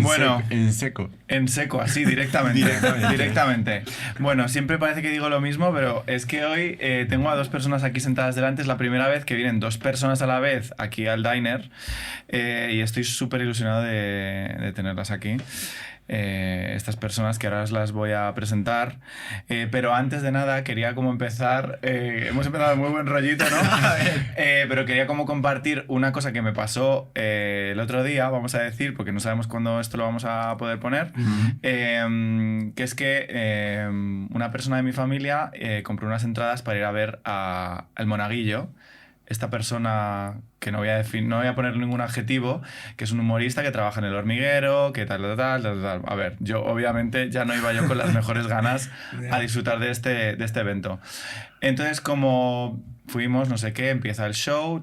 Bueno, En seco. en seco, así, directamente. Bueno, siempre parece que digo lo mismo, pero es que hoy tengo a dos personas aquí sentadas delante. Es la primera vez que vienen dos personas a la vez aquí al diner y estoy súper ilusionado de tenerlas aquí. Estas personas que ahora os las voy a presentar. Pero antes de nada quería como empezar, hemos empezado muy buen rollito, ¿no? Pero quería como compartir una cosa que me pasó el otro día, vamos a decir, porque no sabemos cuándo esto lo vamos a poder poner, que es que una persona de mi familia compró unas entradas para ir a ver al Monaguillo. Esta persona, que no voy a poner ningún adjetivo, que es un humorista que trabaja en El Hormiguero, que tal. A ver, yo obviamente ya no iba yo con las mejores ganas a disfrutar de este evento. Entonces, como fuimos, no sé qué, empieza el show,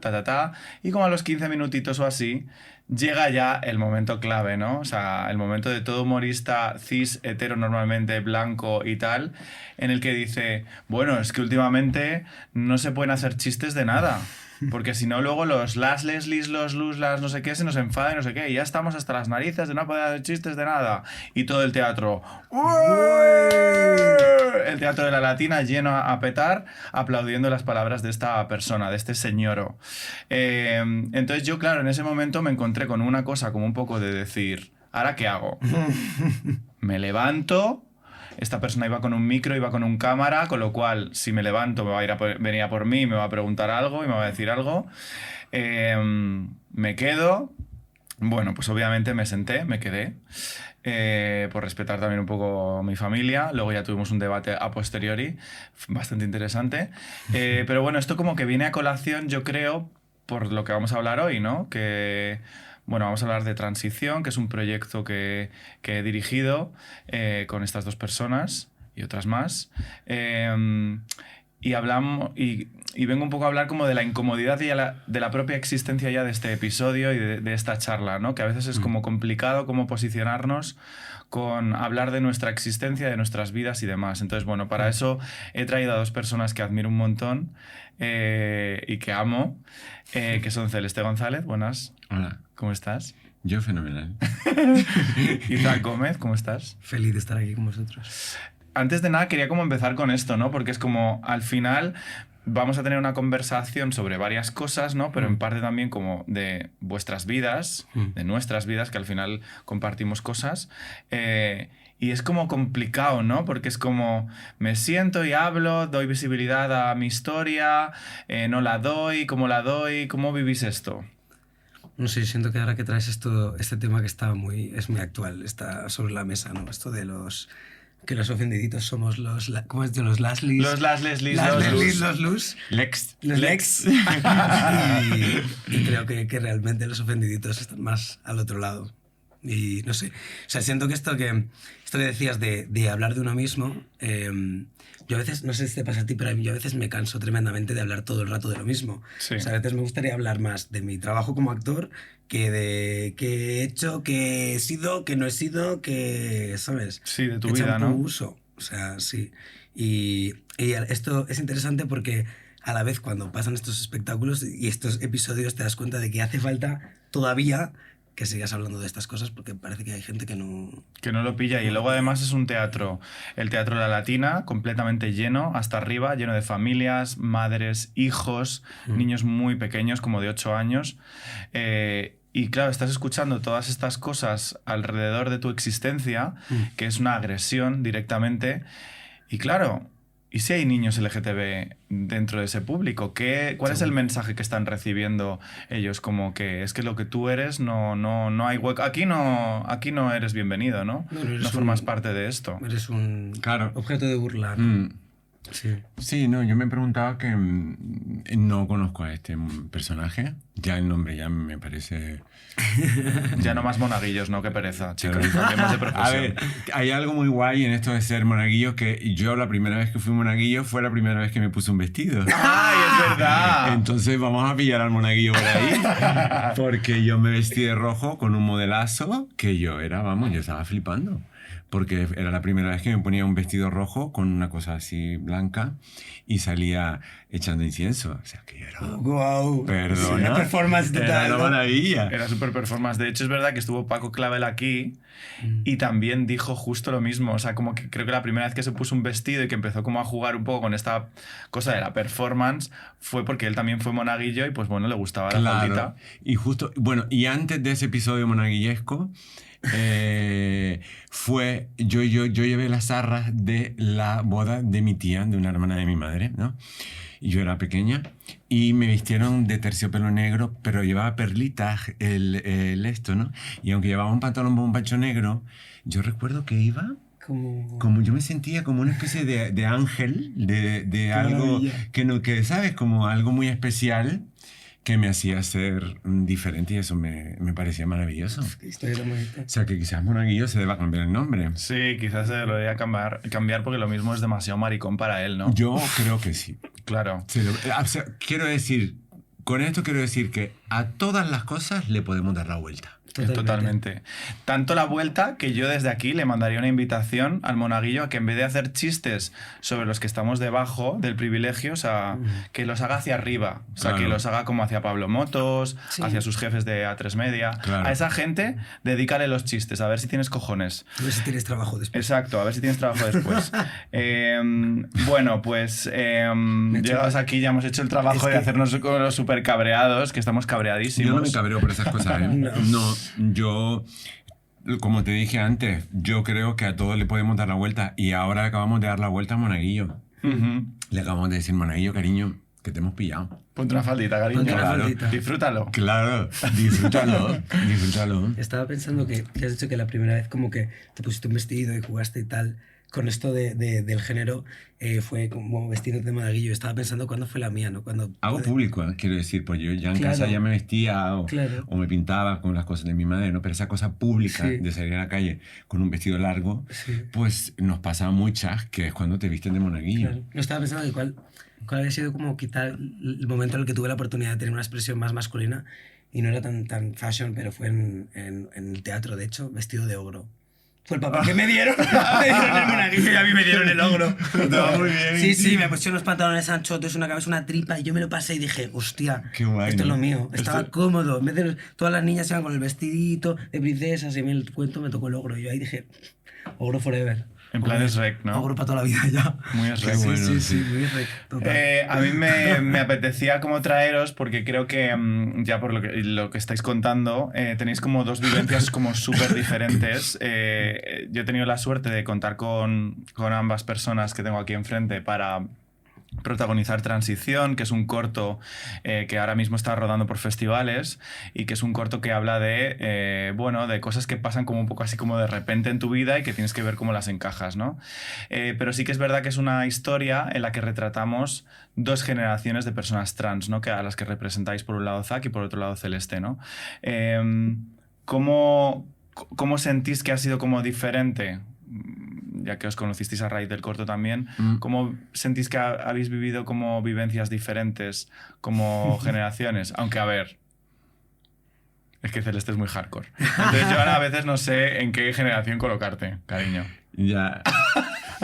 y como a los 15 minutitos o así, llega ya el momento clave, ¿no? O sea, el momento de todo humorista cis, hetero, normalmente blanco y tal, en el que dice, bueno, es que últimamente no se pueden hacer chistes de nada. Porque si no, luego los las Leslies, los lus, las no sé qué, se nos enfadan y no sé qué. Y ya estamos hasta las narices de no poder hacer chistes de nada. Y todo el teatro. El teatro de la Latina lleno a petar, aplaudiendo las palabras de esta persona, de este señoro. Entonces yo, claro, en ese momento me encontré con una cosa como un poco de decir, ¿ahora qué hago? Me levanto. Esta persona iba con un micro, iba con un cámara, con lo cual, si me levanto, me va a ir venir a por mí, me va a preguntar algo y me va a decir algo. Me quedo. Bueno, pues obviamente me senté, me quedé, por respetar también un poco a mi familia. Luego ya tuvimos un debate a posteriori, bastante interesante. Pero bueno, esto como que viene a colación, yo creo, por lo que vamos a hablar hoy, ¿no? Que... Bueno, vamos a hablar de Transición, que es un proyecto que he dirigido con estas dos personas y otras más. Y hablamos y vengo un poco a hablar como de la incomodidad y de la propia existencia ya de este episodio y de esta charla, ¿no? Que a veces es como complicado cómo posicionarnos con hablar de nuestra existencia, de nuestras vidas y demás. Entonces, bueno, para eso he traído a dos personas que admiro un montón y que amo, que son Celeste González. Buenas. Hola. ¿Cómo estás? Yo fenomenal. Isaac Gómez, ¿cómo estás? Feliz de estar aquí con vosotros. Antes de nada quería como empezar con esto, ¿no? Porque es como, al final vamos a tener una conversación sobre varias cosas, ¿no? Pero en parte también como de vuestras vidas, de nuestras vidas, que al final compartimos cosas. Y es como complicado, ¿no? Porque es como, me siento y hablo, doy visibilidad a mi historia, no la doy, ¿cómo vivís esto? No sé, siento que ahora que traes este tema que es muy actual, está sobre la mesa, ¿no? Esto de que los ofendiditos somos ¿cómo es? De los Laslis. Los Leslies, los Lus. Lex. Los Lex. y creo que realmente los ofendiditos están más al otro lado. Y no sé, o sea, siento que esto que decías de hablar de uno mismo, yo a veces, no sé si te pasa a ti, pero yo a veces me canso tremendamente de hablar todo el rato de lo mismo. Sí. O sea, a veces me gustaría hablar más de mi trabajo como actor que de qué he hecho, qué he sido, qué no he sido, que, ¿sabes? Sí, de tu ¿Qué vida, champú ¿no? uso? O sea, sí. Y esto es interesante porque a la vez cuando pasan estos espectáculos y estos episodios te das cuenta de que hace falta todavía que sigas hablando de estas cosas porque parece que hay gente que no lo pilla. Y luego además es un teatro, el Teatro de la Latina, completamente lleno, hasta arriba, lleno de familias, madres, hijos, niños muy pequeños, como de 8 años. Y claro, estás escuchando todas estas cosas alrededor de tu existencia, que es una agresión directamente. Y claro, ¿y si hay niños LGTB dentro de ese público? ¿Cuál es el mensaje que están recibiendo ellos? Como que es que lo que tú eres no hay hueco. Aquí no eres bienvenido, ¿no? No formas parte de esto. Eres un Claro. objeto de burla. Sí. Sí, no, yo me preguntaba que no conozco a este personaje. Ya el nombre ya me parece... Ya no más monaguillos, ¿no? Qué pereza, chicos. Cambiemos de profesión. A ver, hay algo muy guay en esto de ser monaguillo, que yo la primera vez que fui monaguillo fue la primera vez que me puse un vestido. ¡Ay, es verdad! Entonces vamos a pillar al monaguillo por ahí, porque yo me vestí de rojo con un modelazo que yo estaba flipando. porque era la primera vez que me ponía un vestido rojo con una cosa así blanca y salía echando incienso. O sea, que yo era... ¡Guau! Perdona. Una performance Era total, la ¿no? maravilla. Era súper performance. De hecho, es verdad que estuvo Paco Clavel aquí y también dijo justo lo mismo. O sea, como que creo que la primera vez que se puso un vestido y que empezó como a jugar un poco con esta cosa de la performance fue porque él también fue monaguillo y pues bueno, le gustaba la faldita. Y justo, bueno, y antes de ese episodio monaguillesco, yo llevé las arras de la boda de mi tía, de una hermana de mi madre, ¿no? Y yo era pequeña y me vistieron de terciopelo negro, pero llevaba perlitas esto, ¿no? Y aunque llevaba un pantalón bombacho negro, yo recuerdo que iba... Como yo me sentía como una especie de ángel, de algo que, ¿sabes? Como algo muy especial que me hacía ser diferente y eso me parecía maravilloso. Qué historia tan bonita. O sea, que quizás Monaguillo se deba cambiar el nombre. Sí, quizás se lo debería cambiar porque lo mismo es demasiado maricón para él, ¿no? Yo creo que sí. Claro. O sea, con esto quiero decir que a todas las cosas le podemos dar la vuelta. Totalmente. Tanto la vuelta que yo desde aquí le mandaría una invitación al monaguillo a que en vez de hacer chistes sobre los que estamos debajo del privilegio, o sea, que los haga hacia arriba. O sea, Claro. que los haga como hacia Pablo Motos, Sí. hacia sus jefes de A3 Media. Claro. A esa gente, dedícale los chistes, a ver si tienes cojones. A ver si tienes trabajo después. Exacto, a ver si tienes trabajo después. Bueno, pues llegados aquí ya hemos hecho el trabajo Es de que- hacernos con los súper cabreados, que estamos cabreadísimos. Yo no me cabreo por esas cosas, ¿eh? No, yo, como te dije antes, yo creo que a todos le podemos dar la vuelta y ahora le acabamos de dar la vuelta a Monaguillo. Ujú. Le acabamos de decir, Monaguillo, cariño, que te hemos pillado. Ponte una faldita, cariño. Ponte una Claro. faldita. Disfrútalo. Claro, disfrútalo, disfrútalo. Estaba pensando que has dicho que la primera vez como que te pusiste un vestido y jugaste y tal. Con esto del género fue como vestido de monaguillo. Estaba pensando cuándo fue la mía, ¿no? Cuando Algo público, quiero decir, pues yo ya en Claro. casa ya me vestía Claro. o me pintaba con las cosas de mi madre, ¿no? Pero esa cosa pública Sí. de salir a la calle con un vestido largo, Sí. pues nos pasaba muchas, que es cuando te visten de monaguillo. Claro. No estaba pensando que cuál había sido como quizá el momento en el que tuve la oportunidad de tener una expresión más masculina y no era tan fashion, pero fue en el teatro, de hecho, vestido de ogro. Fue el papel que me dieron. Me dieron el monaguillo y a mí me dieron el ogro. Estaba muy bien. Sí, me pusieron unos pantalones anchotes, una cabeza, una tripa y yo me lo pasé y dije, hostia, Qué guay, esto es ¿no? lo mío. Estaba Esto- cómodo. En vez de todas las niñas iban con el vestidito de princesas y en el cuento me tocó el ogro. Y yo ahí dije, ogro forever. En plan es rec, ¿no? Ogro para toda la vida ya. Muy es Qué rec. bueno. Sí, muy rec, total. A mí me apetecía como traeros porque creo que ya por lo que estáis contando tenéis como dos vivencias como súper diferentes. Yo he tenido la suerte de contar con ambas personas que tengo aquí enfrente para protagonizar Transición, que es un corto que ahora mismo está rodando por festivales y que es un corto que habla de cosas que pasan como un poco así como de repente en tu vida y que tienes que ver cómo las encajas, ¿no? Pero sí que es verdad que es una historia en la que retratamos dos generaciones de personas trans, ¿no? A las que representáis por un lado Zac y por otro lado Celeste, ¿no? ¿Cómo sentís que ha sido como diferente? Ya que os conocisteis a raíz del corto también, ¿cómo sentís que habéis vivido como vivencias diferentes como generaciones? Aunque, a ver, es que Celeste es muy hardcore. Entonces yo ahora a veces no sé en qué generación colocarte, cariño. Ya.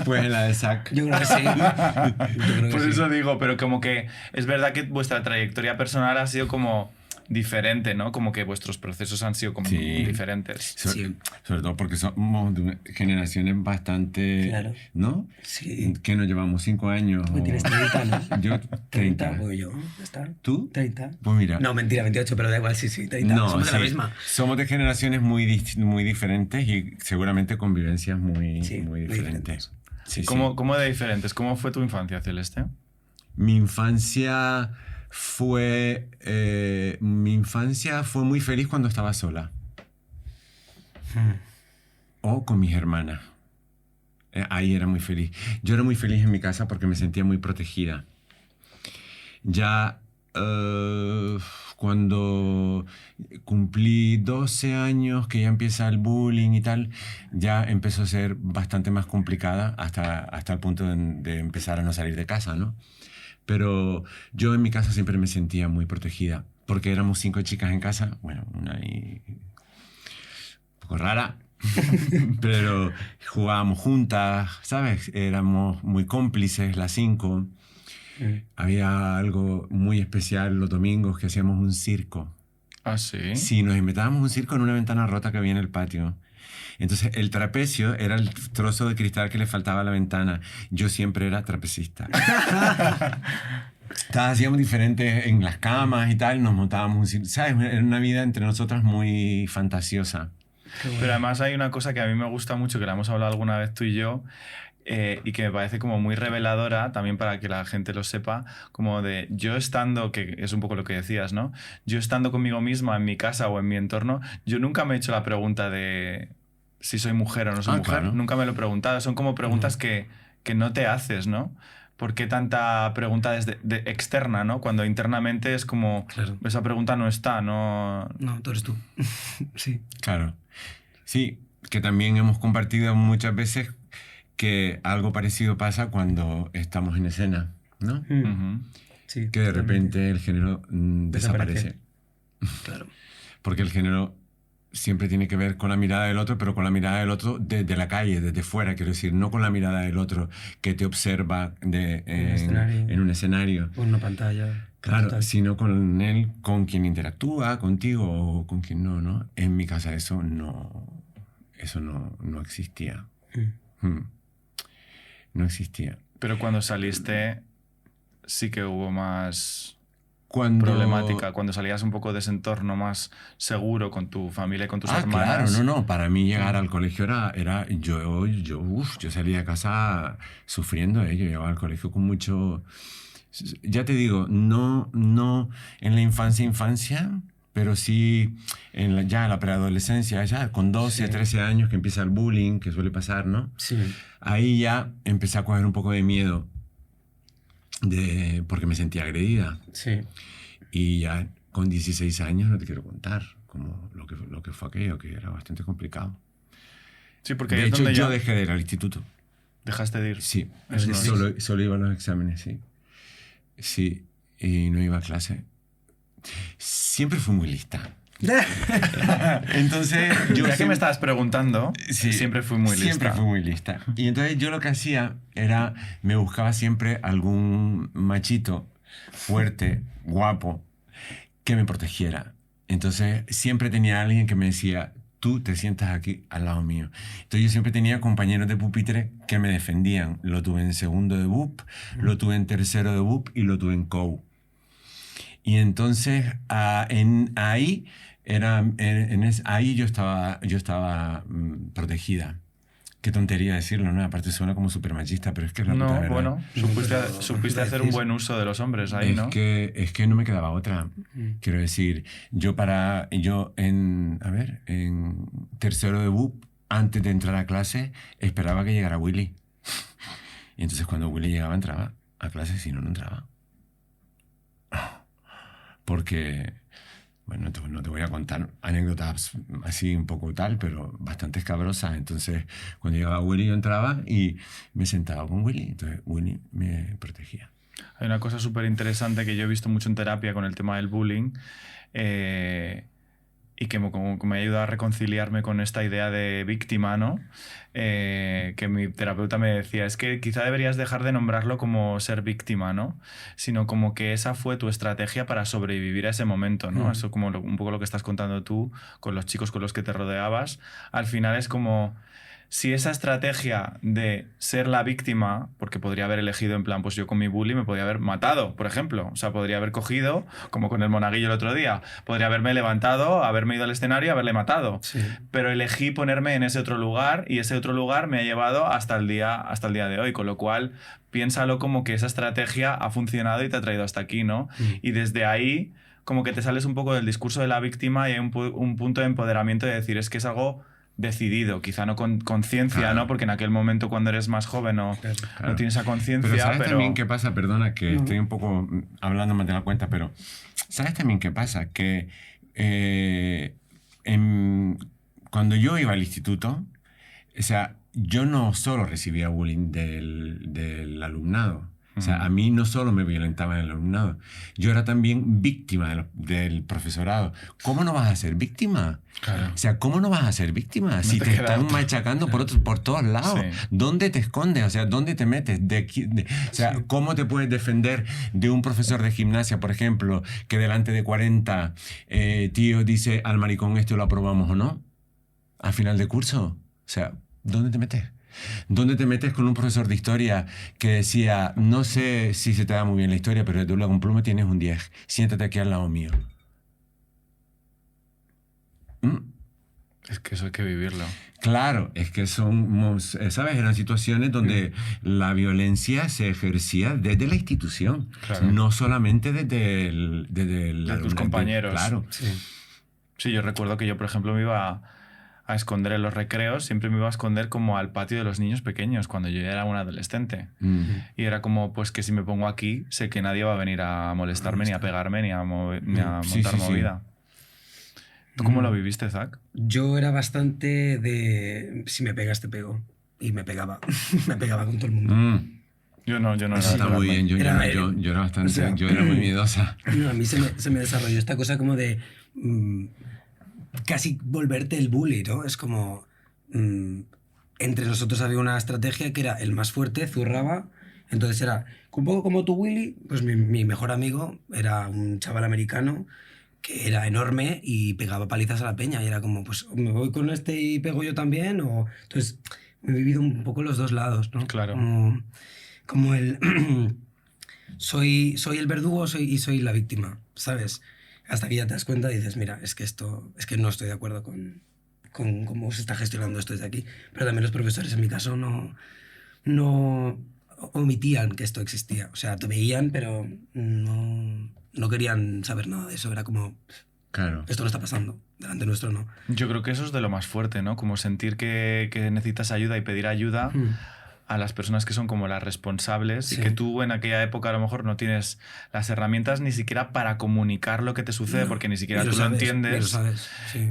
Pues en la de Zac. Yo creo que sí. Yo creo que Por sí. eso digo, pero como que es verdad que vuestra trayectoria personal ha sido como diferente, ¿no? Como que vuestros procesos han sido como Sí. diferentes. Sí. Sobre todo porque somos de generaciones bastante... Claro. ¿No? Sí. Que nos llevamos 5 años. Tú tienes 30, ¿no? Yo 30. Pues yo, ya está. ¿Tú? 30. Pues mira. No, mentira, 28, pero da igual, sí, 30. No, Somos de la sí. misma. Somos de generaciones muy diferentes y seguramente con vivencias muy, Sí, muy muy diferentes. Sí, sí. ¿Cómo de diferentes? ¿Cómo fue tu infancia, Celeste? Mi infancia fue muy feliz cuando estaba sola. O con mis hermanas. Ahí era muy feliz. Yo era muy feliz en mi casa porque me sentía muy protegida. Ya cuando cumplí 12 años, que ya empieza el bullying y tal, ya empezó a ser bastante más complicada hasta el punto de empezar a no salir de casa, ¿no? Pero yo en mi casa siempre me sentía muy protegida, porque éramos 5 chicas en casa, bueno, una ahí un poco rara, pero jugábamos juntas, ¿sabes? Éramos muy cómplices las 5. Había algo muy especial los domingos que hacíamos un circo. ¿Ah, sí? Sí, nos inventábamos un circo en una ventana rota que había en el patio. Entonces, el trapecio era el trozo de cristal que le faltaba a la ventana. Yo siempre era trapecista. Hacíamos diferentes en las camas y tal, nos montábamos un circo. ¿Sabes? Era una vida entre nosotras muy fantasiosa. Pero además hay una cosa que a mí me gusta mucho, que la hemos hablado alguna vez tú y yo, y que me parece como muy reveladora, también para que la gente lo sepa, como de yo estando, que es un poco lo que decías, ¿no? Yo estando conmigo misma en mi casa o en mi entorno, yo nunca me he hecho la pregunta de si soy mujer o no soy mujer. Claro. Nunca me lo he preguntado. Son como preguntas que no te haces, ¿no? ¿Por qué tanta pregunta externa, ¿no? Cuando internamente es como, Claro. esa pregunta no está, ¿no? No, tú eres tú. Sí. Claro. Sí, que también hemos compartido muchas veces que algo parecido pasa cuando estamos en escena, ¿no? Ujú. Sí, Que de totalmente. repente el género desaparece. Claro. Porque el género siempre tiene que ver con la mirada del otro, pero con la mirada del otro desde la calle, desde fuera, quiero decir, no con la mirada del otro que te observa en un escenario. O en una pantalla. Claro, Total. sino con él, con quien interactúa, contigo o con quien no, ¿no? En mi casa eso no existía. No existía. Pero cuando saliste sí que hubo más Cuando... problemática, cuando salías un poco de ese entorno más seguro con tu familia y con tus Claro, hermanas. no, para mí llegar al colegio yo salía de casa sufriendo, yo llegaba al colegio con mucho... Ya te digo, no en la infancia, pero sí ya en la preadolescencia, ya con 12, 13 años que empieza el bullying, que suele pasar, ¿no? Sí. Ahí ya empecé a coger un poco de miedo porque me sentía agredida. Sí. Y ya con 16 años no te quiero contar como lo que fue aquello, que era bastante complicado. Sí, porque De ahí es hecho, donde yo ya dejé de ir al instituto. dejaste de ir. Sí, Eso no es- solo iba a los exámenes, sí. Sí, y no iba a clase. Siempre fui muy lista. Entonces, Ya que me estabas preguntando, Sí, siempre fui muy lista. Siempre fui muy lista. Y entonces yo lo que hacía era, me buscaba siempre algún machito fuerte, guapo, que me protegiera. Entonces siempre tenía alguien que me decía, tú te sientas aquí al lado mío. Entonces yo siempre tenía compañeros de pupitre que me defendían. Lo tuve en segundo de BUP, lo tuve en tercero de BUP y lo tuve en COU. Y entonces ahí yo estaba protegida. Qué tontería decirlo, ¿no? Aparte suena como súper machista, pero es que es la puta No, verdad. bueno, supiste hacer un buen uso de los hombres ahí, ¿no? Es que no me quedaba otra. Quiero decir, yo en tercero de BUP, antes de entrar a clase, esperaba que llegara Willy. Y entonces cuando Willy llegaba, entraba a clase, si no, no entraba. Porque, bueno, no te voy a contar anécdotas así un poco tal, pero bastante escabrosas. Entonces, cuando llegaba Willy, yo entraba y me sentaba con Willy. Entonces, Willy me protegía. Hay una cosa súper interesante que yo he visto mucho en terapia con el tema del bullying y que como me ha ayudado a reconciliarme con esta idea de víctima, ¿no? Que mi terapeuta me decía, es que quizá deberías dejar de nombrarlo como ser víctima, ¿no? Sino como que esa fue tu estrategia para sobrevivir a ese momento, ¿no? Eso como un poco lo que estás contando tú con los chicos con los que te rodeabas. Al final es como... Si esa estrategia de ser la víctima, porque podría haber elegido en plan, pues yo con mi bully me podría haber matado, por ejemplo. O sea, podría haber cogido, como con el monaguillo el otro día, podría haberme levantado, haberme ido al escenario y haberle matado. Sí. Pero elegí ponerme en ese otro lugar y ese otro lugar me ha llevado hasta el día de hoy. Con lo cual, piénsalo como que esa estrategia ha funcionado y te ha traído hasta aquí, ¿no? Y desde ahí, como que te sales un poco del discurso de la víctima y hay un punto de empoderamiento de decir, es que es algo decidido, quizá no con conciencia, Claro. ¿no? Porque en aquel momento cuando eres más joven no tienes esa conciencia, Pero ¿sabes pero... también qué pasa? Perdona que estoy un poco hablando más de la cuenta, pero ¿sabes también qué pasa? Que cuando yo iba al instituto, o sea, yo no solo recibía bullying del alumnado, O sea, a mí no solo me violentaban el alumnado, yo era también víctima del profesorado. ¿Cómo no vas a ser víctima? Claro. O sea, ¿cómo no vas a ser víctima? No Si te te queda están otra. machacando por todos lados. Sí. ¿Dónde te escondes? O sea, ¿dónde te metes? O sea, ¿cómo te puedes defender de un profesor de gimnasia, por ejemplo, que delante de 40 tíos dice al maricón esto lo aprobamos o no? Al final de curso. O sea, ¿dónde te metes? ¿Dónde te metes con un profesor de historia que decía, no sé si se te da muy bien la historia, pero tú con pluma tienes un 10, siéntate aquí al lado mío? Es que eso hay que vivirlo. Claro, es que ¿sabes? Eran situaciones donde la violencia se ejercía desde la institución, Claro. no solamente desde De tus compañeros. Claro. Sí, yo recuerdo que yo, por ejemplo, me iba a esconder en los recreos, siempre me iba a esconder como al patio de los niños pequeños, cuando yo ya era un adolescente. Y era como, pues que si me pongo aquí, sé que nadie va a venir a molestarme, ni a pegarme, ni a Sí, montar sí, sí. movida. ¿Tú cómo lo viviste, Zach? Yo era bastante de si me pegas te pego. Y me pegaba. Me pegaba con todo el mundo. Yo no Eso era está muy pegarme. bien. Yo Era- era bastante, o sea, yo era muy miedosa. No, a mí se me desarrolló esta cosa como de casi volverte el bully, ¿no? Es como... entre nosotros había una estrategia que era el más fuerte, zurraba. Entonces era un poco como tu Willy, pues mi mejor amigo era un chaval americano que era enorme y pegaba palizas a la peña. Y era como, pues me voy con este y pego yo también. O... Entonces he vivido un poco los dos lados, ¿no? Claro. Como el... soy el verdugo y soy la víctima, ¿sabes? Hasta que ya te das cuenta y dices, mira, es que no estoy de acuerdo con cómo se está gestionando esto desde aquí. Pero también los profesores, en mi caso, no omitían que esto existía. O sea, te veían, pero no querían saber nada de eso. Era como, Claro. esto no está pasando, delante nuestro no. Yo creo que eso es de lo más fuerte, ¿no? Como sentir que necesitas ayuda y pedir ayuda a las personas que son como las responsables Sí. y que tú en aquella época a lo mejor no tienes las herramientas ni siquiera para comunicar lo que te sucede, No, porque ni siquiera ni tú lo sabes, entiendes. ni lo sabes, sí.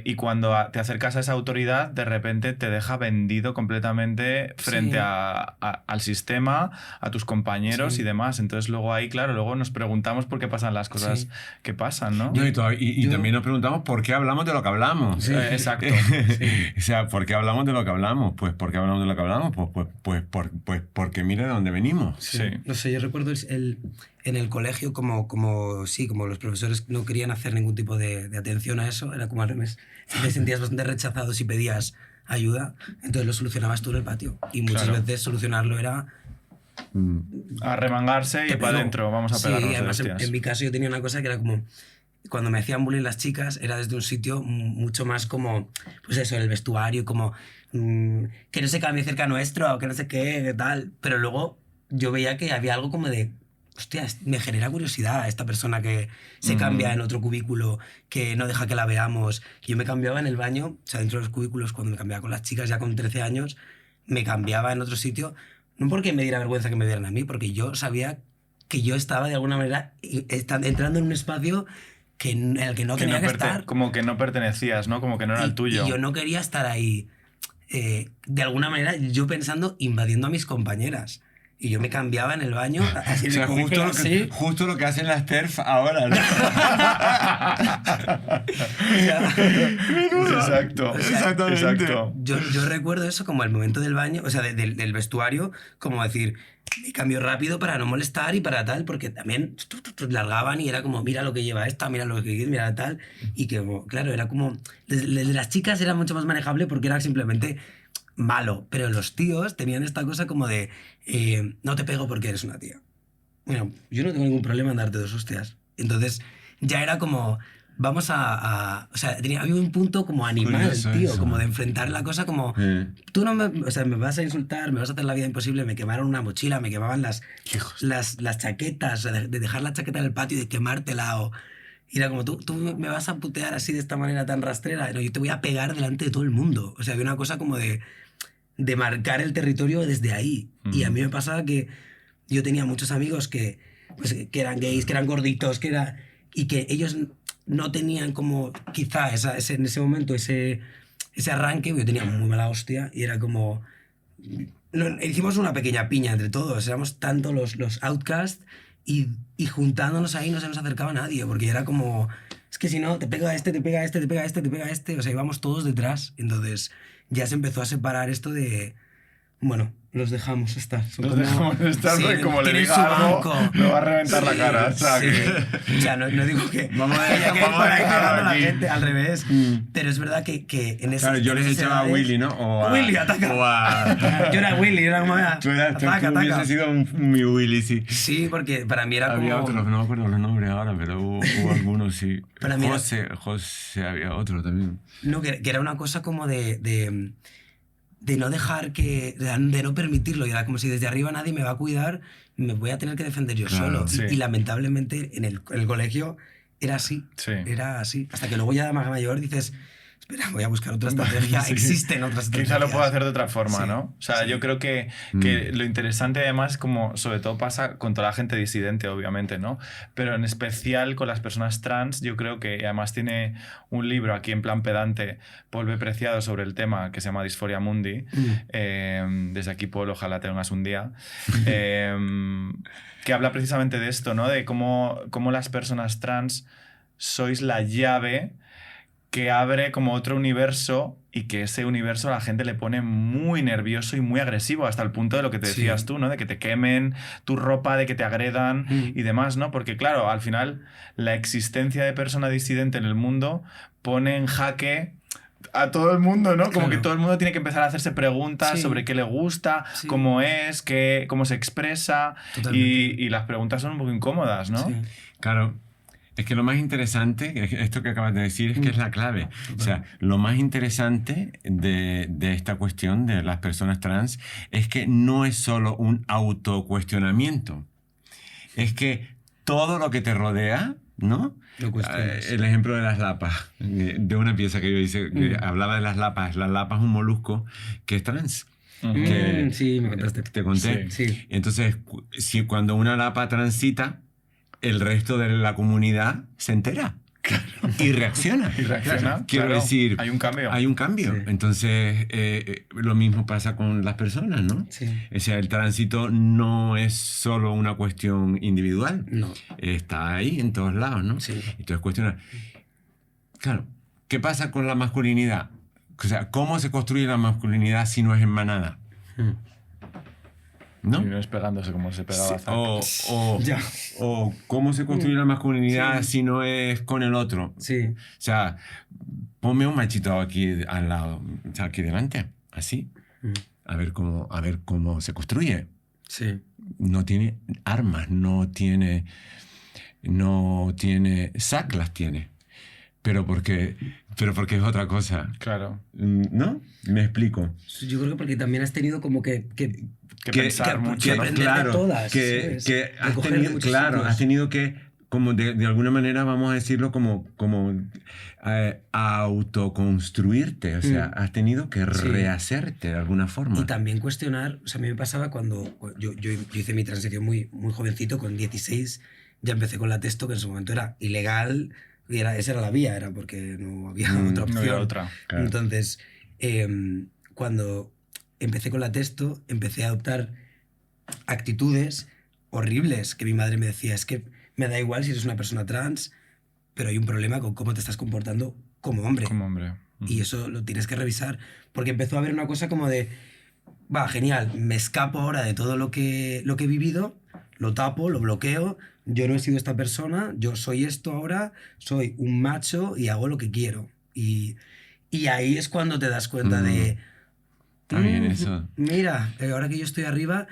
Y cuando te acercas a esa autoridad, de repente te deja vendido completamente frente Sí. al sistema, a tus compañeros Sí. y demás. Entonces luego ahí, claro, luego nos preguntamos por qué pasan las cosas Sí. que pasan, ¿no? No, y yo- también nos preguntamos por qué hablamos de lo que hablamos. Sí. Exacto. O sea, ¿por qué hablamos de lo que hablamos? Pues ¿por qué hablamos de lo que hablamos? Pues porque mira de dónde venimos. Sí. No sé, yo recuerdo en el colegio como los profesores no querían hacer ningún tipo de atención a eso, era como al revés. Te sentías bastante rechazado si pedías ayuda, entonces lo solucionabas tú en el patio. Y muchas Claro. veces solucionarlo era... A remangarse y te para pego. adentro, vamos a Sí, pegarnos de además hostias. en mi caso yo tenía una cosa que era como... Cuando me hacían bullying las chicas era desde un sitio mucho más como, pues eso, el vestuario, como que no se cambie cerca nuestro, que no sé qué, que tal. Pero luego yo veía que había algo como de, hostia, me genera curiosidad esta persona que se cambia en otro cubículo, que no deja que la veamos. Yo me cambiaba en el baño, o sea, dentro de los cúbiculos, cuando me cambiaba con las chicas ya con 13 años, me cambiaba en otro sitio, no porque me diera vergüenza que me vieran a mí, porque yo sabía que yo estaba de alguna manera entrando en un espacio en el que no Que tenía no que estar. como que no pertenecías, ¿no? Como que no era el tuyo. Y yo no quería estar ahí, de alguna manera, yo pensando, invadiendo a mis compañeras. Y yo me cambiaba en el baño, así O sea, en el cubículo, así. justo lo que hacen las TERF ahora, ¿no? Exacto. Exactamente. Exacto. Yo recuerdo eso como el momento del baño, o sea, del vestuario, como decir, me cambio rápido para no molestar y para tal, porque también largaban y era como, mira lo que lleva esta, mira lo que mira tal. Y que, claro, era como. Desde las chicas era mucho más manejable porque era simplemente malo, pero los tíos tenían esta cosa como de, no te pego porque eres una tía. Bueno, yo no tengo ningún problema en darte 2 hostias. Entonces ya era como, vamos o sea, había un punto como animal, Curioso tío, eso. como de enfrentar la cosa como, tú no me, o sea, me vas a insultar, me vas a hacer la vida imposible, me quemaron una mochila, me quemaban las chaquetas, o sea, de dejar la chaqueta en el patio y de quemártela o... Y era como, tú me vas a putear así de esta manera tan rastrera, no, yo te voy a pegar delante de todo el mundo. O sea, había una cosa como de marcar el territorio desde ahí. Y a mí me pasaba que yo tenía muchos amigos que eran gays, que eran gorditos, y que ellos no tenían como quizá en ese momento ese arranque. Yo tenía muy mala hostia y era como, hicimos una pequeña piña entre todos, éramos tanto los outcasts y juntándonos ahí no se nos acercaba nadie, porque era como, es que si no, te pega este, te pega este, te pega este, te pega este, o sea, íbamos todos detrás. Entonces ya se empezó a separar esto de, bueno, los dejamos estar. Los dejamos estar, sí, porque como le tienen diga su algo, banco. me va a reventar la cara. O sea, Sí. O sea, no digo que Vamos a haya que ir vamos por a ahí dejarlo pegando a la aquí. gente, al revés. Pero es verdad que en ese Claro, yo les echaba a Willy, ¿no? O a, Willy, ataca. o a... Yo era Willy, era como... Tú Ataca. hubiese sido mi Willy, sí. Sí, porque para mí era Había como... otros, no me acuerdo los nombres ahora, pero hubo algunos, sí. Para mí era- José, había otro también. No, que era una cosa como de no dejar de no permitirlo. Y era como si desde arriba nadie me va a cuidar, me voy a tener que defender yo Claro, solo. sí. Y lamentablemente en el colegio era así. Sí. Era así. Hasta que luego ya de más mayor dices, espera, voy a buscar otra estrategia. Sí. Existen otras estrategias. Quizá lo puedo hacer de otra forma, Sí, ¿no? O sea, sí. yo creo que lo interesante además, como sobre todo pasa con toda la gente disidente, obviamente, ¿no? Pero en especial con las personas trans, yo creo que además tiene un libro aquí en plan pedante, Paul B. Preciado, sobre el tema, que se llama Disforia Mundi. Desde aquí, Paul, ojalá tengas un día. Que habla precisamente de esto, ¿no? De cómo las personas trans sois la llave que abre como otro universo, y que ese universo a la gente le pone muy nervioso y muy agresivo, hasta el punto de lo que te Sí. decías tú, ¿no? De que te quemen tu ropa, de que te agredan y demás, ¿no? Porque claro, al final la existencia de persona disidente en el mundo pone en jaque a todo el mundo, ¿no? Como Claro. que todo el mundo tiene que empezar a hacerse preguntas Sí. sobre qué le gusta, Sí. cómo es, cómo se expresa, Totalmente. y las preguntas son un poco incómodas, ¿no? Sí. Claro, es que lo más interesante, esto que acabas de decir, es que es la clave. O sea, lo más interesante de esta cuestión de las personas trans es que no es solo un autocuestionamiento. Es que todo lo que te rodea, ¿no? Lo cuestionas. El ejemplo de las lapas, de una pieza que yo hice, que hablaba de las lapas. La lapa es un molusco que es trans. Que Sí, me contaste. te conté. Sí. Entonces, cuando una lapa transita, el resto de la comunidad se entera y reacciona. Y reacciona, Quiero claro. decir, Hay un cambio. Hay un cambio. Sí. Entonces, lo mismo pasa con las personas, ¿no? Sí. O sea, el tránsito no es solo una cuestión individual. No. Está ahí en todos lados, ¿no? Sí. Entonces, cuestiona. Claro, ¿qué pasa con la masculinidad? O sea, ¿cómo se construye la masculinidad si no es en manada? ¿No? Y no es pegándose como se pegaba Zac. Ya. O cómo se construye la masculinidad si no es con el otro. Sí. O sea, ponme un machito aquí al lado, o sea, aquí delante, así, a ver cómo se construye. Sí. No tiene armas, no tiene Zac las tiene, pero porque es otra cosa, Claro. ¿no? Me explico. Yo creo que porque también has tenido como que Que pensar mucho, ¿no? aprender de todas, ¿sabes? que has Recoger de tenido, muchos claro, sitios. has tenido que, como de alguna manera, vamos a decirlo, como autoconstruirte, o sea, has tenido que Sí. rehacerte de alguna forma. Y también cuestionar, o sea, a mí me pasaba cuando yo hice mi transición muy, muy jovencito, con 16 ya empecé con la testo, que en su momento era ilegal, y esa era la vía, era porque no había otra opción. No había otra. Claro. Entonces, cuando empecé con la testo, empecé a adoptar actitudes horribles que mi madre me decía, es que me da igual si eres una persona trans, pero hay un problema con cómo te estás comportando como hombre. Como hombre. Y eso lo tienes que revisar, porque empezó a haber una cosa como de, va, genial, me escapo ahora de todo lo que he vivido, lo tapo, lo bloqueo, yo no he sido esta persona, yo soy esto ahora, soy un macho y hago lo que quiero. Y ahí es cuando te das cuenta de... Está bien eso. Mira, ahora que yo estoy arriba,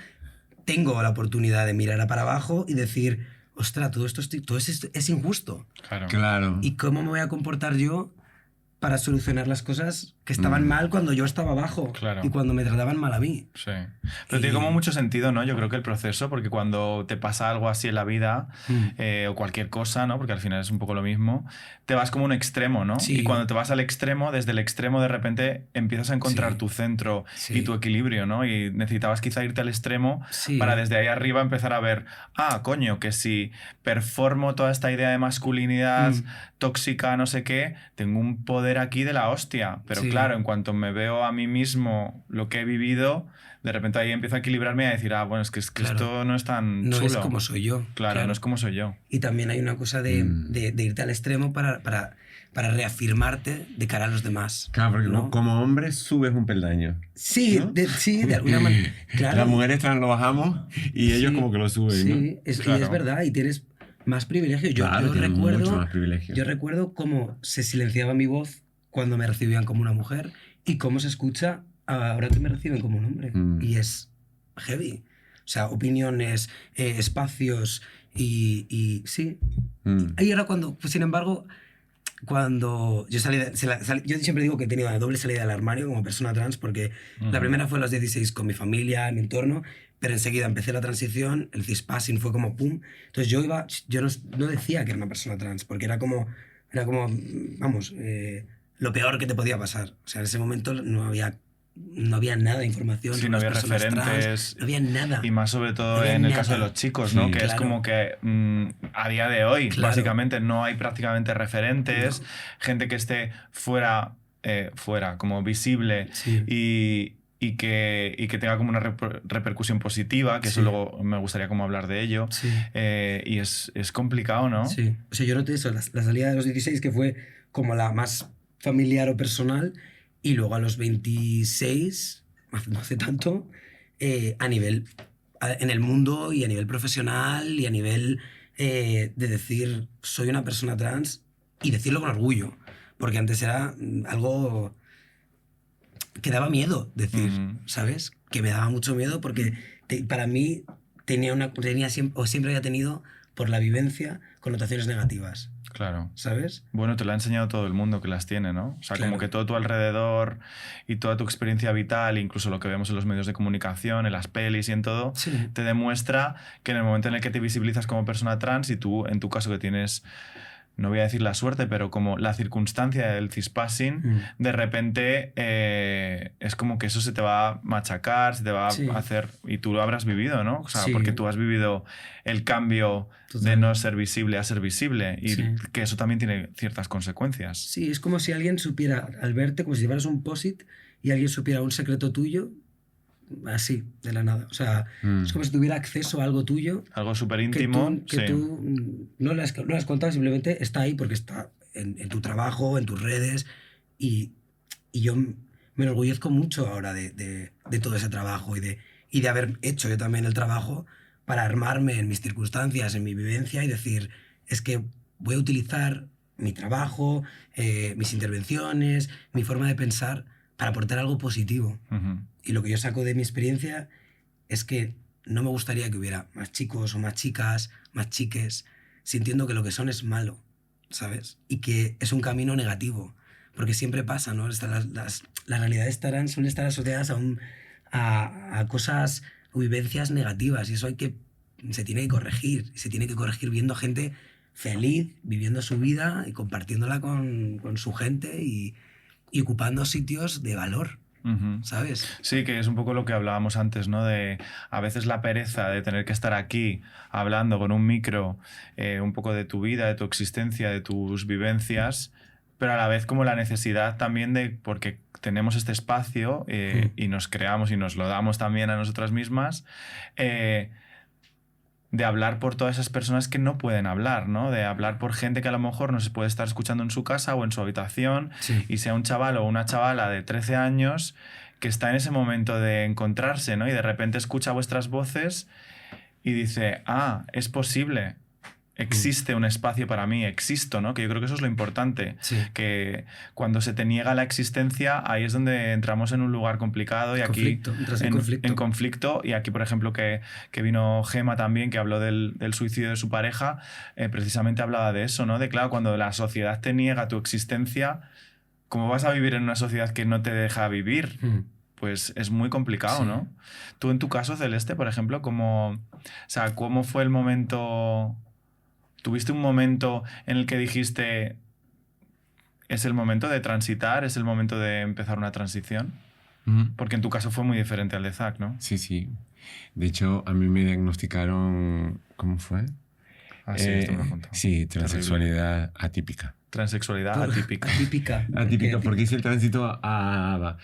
tengo la oportunidad de mirar para abajo y decir, ostras, todo esto es injusto. Claro. Claro. ¿Y cómo me voy a comportar yo para solucionar las cosas que estaban mal cuando yo estaba abajo? Claro. Y cuando me trataban mal a mí. Sí. Pero tiene como mucho sentido, ¿no? Yo creo que el proceso, porque cuando te pasa algo así en la vida, o cualquier cosa, ¿no? Porque al final es un poco lo mismo, te vas como a un extremo, ¿no? Sí. Y cuando te vas al extremo, desde el extremo de repente empiezas a encontrar Sí. tu centro Sí. y tu equilibrio, ¿no? Y necesitabas quizá irte al extremo Sí. para desde ahí arriba empezar a ver, coño, que si performo toda esta idea de masculinidad tóxica, no sé qué, tengo un poder poder aquí de la hostia. Pero Sí. claro, en cuanto me veo a mí mismo lo que he vivido, de repente ahí empiezo a equilibrarme y a decir, bueno, es que Claro. esto no es tan No chulo. es como soy yo. Claro, no es como soy yo. Y también hay una cosa de irte al extremo para reafirmarte de cara a los demás. Claro, porque ¿no? como hombre subes un peldaño. Sí, ¿no? de alguna manera. Claro. Las mujeres lo bajamos y ellos Sí, como que lo suben, sí, ¿no? y es Claro. verdad, y tienes más privilegios. Claro, tienes mucho más privilegio. Yo recuerdo cómo se silenciaba mi voz cuando me recibían como una mujer y cómo se escucha ahora que me reciben como un hombre. Y es heavy. O sea, opiniones, espacios y sí. Y ahora cuando, pues, sin embargo, cuando yo yo siempre digo que he tenido una doble salida del armario como persona trans, porque la primera fue a los 16 con mi familia, mi entorno, pero enseguida empecé la transición, el cispassing fue como pum. Entonces yo no decía que era una persona trans, porque era como vamos, lo peor que te podía pasar. O sea, en ese momento no había nada de información. Sí, sobre no había las personas referentes. trans, no había nada. Y más sobre todo No había en el nada. caso de los chicos, ¿no? Sí. Que es Claro. como que a día de hoy, Claro. básicamente, no hay prácticamente referentes, gente que esté fuera, como visible Sí. y que tenga como una repercusión positiva, que eso Sí. luego me gustaría como hablar de ello. Sí. Y es complicado, ¿no? Sí. O sea, yo noté eso, la salida de los 16, que fue como la más familiar o personal, y luego a los 26, no hace tanto, en el mundo y a nivel profesional y a nivel de decir soy una persona trans y decirlo con orgullo, porque antes era algo que daba miedo decir, ¿sabes? Que me daba mucho miedo porque para mí siempre había tenido, por la vivencia, connotaciones negativas, Claro. ¿sabes? Bueno, te lo ha enseñado todo el mundo que las tiene, ¿no? O sea, Claro. como que todo tu alrededor y toda tu experiencia vital, incluso lo que vemos en los medios de comunicación, en las pelis y en todo, Sí. te demuestra que en el momento en el que te visibilizas como persona trans y tú, en tu caso que tienes, no voy a decir la suerte, pero como la circunstancia del cispassing, de repente es como que eso se te va a machacar, se te va Sí. a hacer, y tú lo habrás vivido, ¿no? O sea, Sí. porque tú has vivido el cambio de Total. no ser visible a ser visible y Sí. que eso también tiene ciertas consecuencias. Sí, es como si alguien supiera, al verte, como si llevaras un POSIT y alguien supiera un secreto tuyo, así, de la nada. O sea, es como si tuviera acceso a algo tuyo Algo súper que íntimo. tú no le has contado, simplemente está ahí porque está en tu trabajo, en tus redes, y yo me enorgullezco mucho ahora de todo ese trabajo y de haber hecho yo también el trabajo para armarme en mis circunstancias, en mi vivencia y decir, es que voy a utilizar mi trabajo, mis intervenciones, mi forma de pensar para aportar algo positivo. Ujú. Y lo que yo saco de mi experiencia es que no me gustaría que hubiera más chicos o más chicas, más chiques, sintiendo que lo que son es malo, ¿sabes? Y que es un camino negativo. Porque siempre pasa, ¿no? Las realidades suelen estar asociadas a cosas o vivencias negativas. Y eso se tiene que corregir. Y se tiene que corregir viendo gente feliz, viviendo su vida y compartiéndola con su gente y ocupando sitios de valor. Ujú. ¿Sabes? Sí, que es un poco lo que hablábamos antes, ¿no? De a veces la pereza de tener que estar aquí hablando con un micro un poco de tu vida, de tu existencia, de tus vivencias, pero a la vez como la necesidad también de, porque tenemos este espacio y nos creamos y nos lo damos también a nosotras mismas, de hablar por todas esas personas que no pueden hablar, ¿no? De hablar por gente que a lo mejor no se puede estar escuchando en su casa o en su habitación, Sí. y sea un chaval o una chavala de 13 años que está en ese momento de encontrarse, ¿no? Y de repente escucha vuestras voces y dice, es posible. Existe un espacio para mí, existo, ¿no? Que yo creo que eso es lo importante. Sí. Que cuando se te niega la existencia, ahí es donde entramos en un lugar complicado y Conflicto, aquí entras en conflicto. en conflicto. Y aquí, por ejemplo, que vino Gema también, que habló del suicidio de su pareja, precisamente hablaba de eso, ¿no? De claro, cuando la sociedad te niega tu existencia, ¿cómo vas a vivir en una sociedad que no te deja vivir? Pues es muy complicado, Sí. ¿no? Tú en tu caso, Celeste, por ejemplo, ¿cómo fue el momento? ¿Tuviste un momento en el que dijiste, es el momento de transitar, es el momento de empezar una transición? Porque en tu caso fue muy diferente al de Zac, ¿no? Sí, sí. De hecho, a mí me diagnosticaron... ¿Cómo fue? sí, esto me lo has contado. Sí, transexualidad atípica. Transexualidad atípica. Atípica, porque hice el tránsito acababa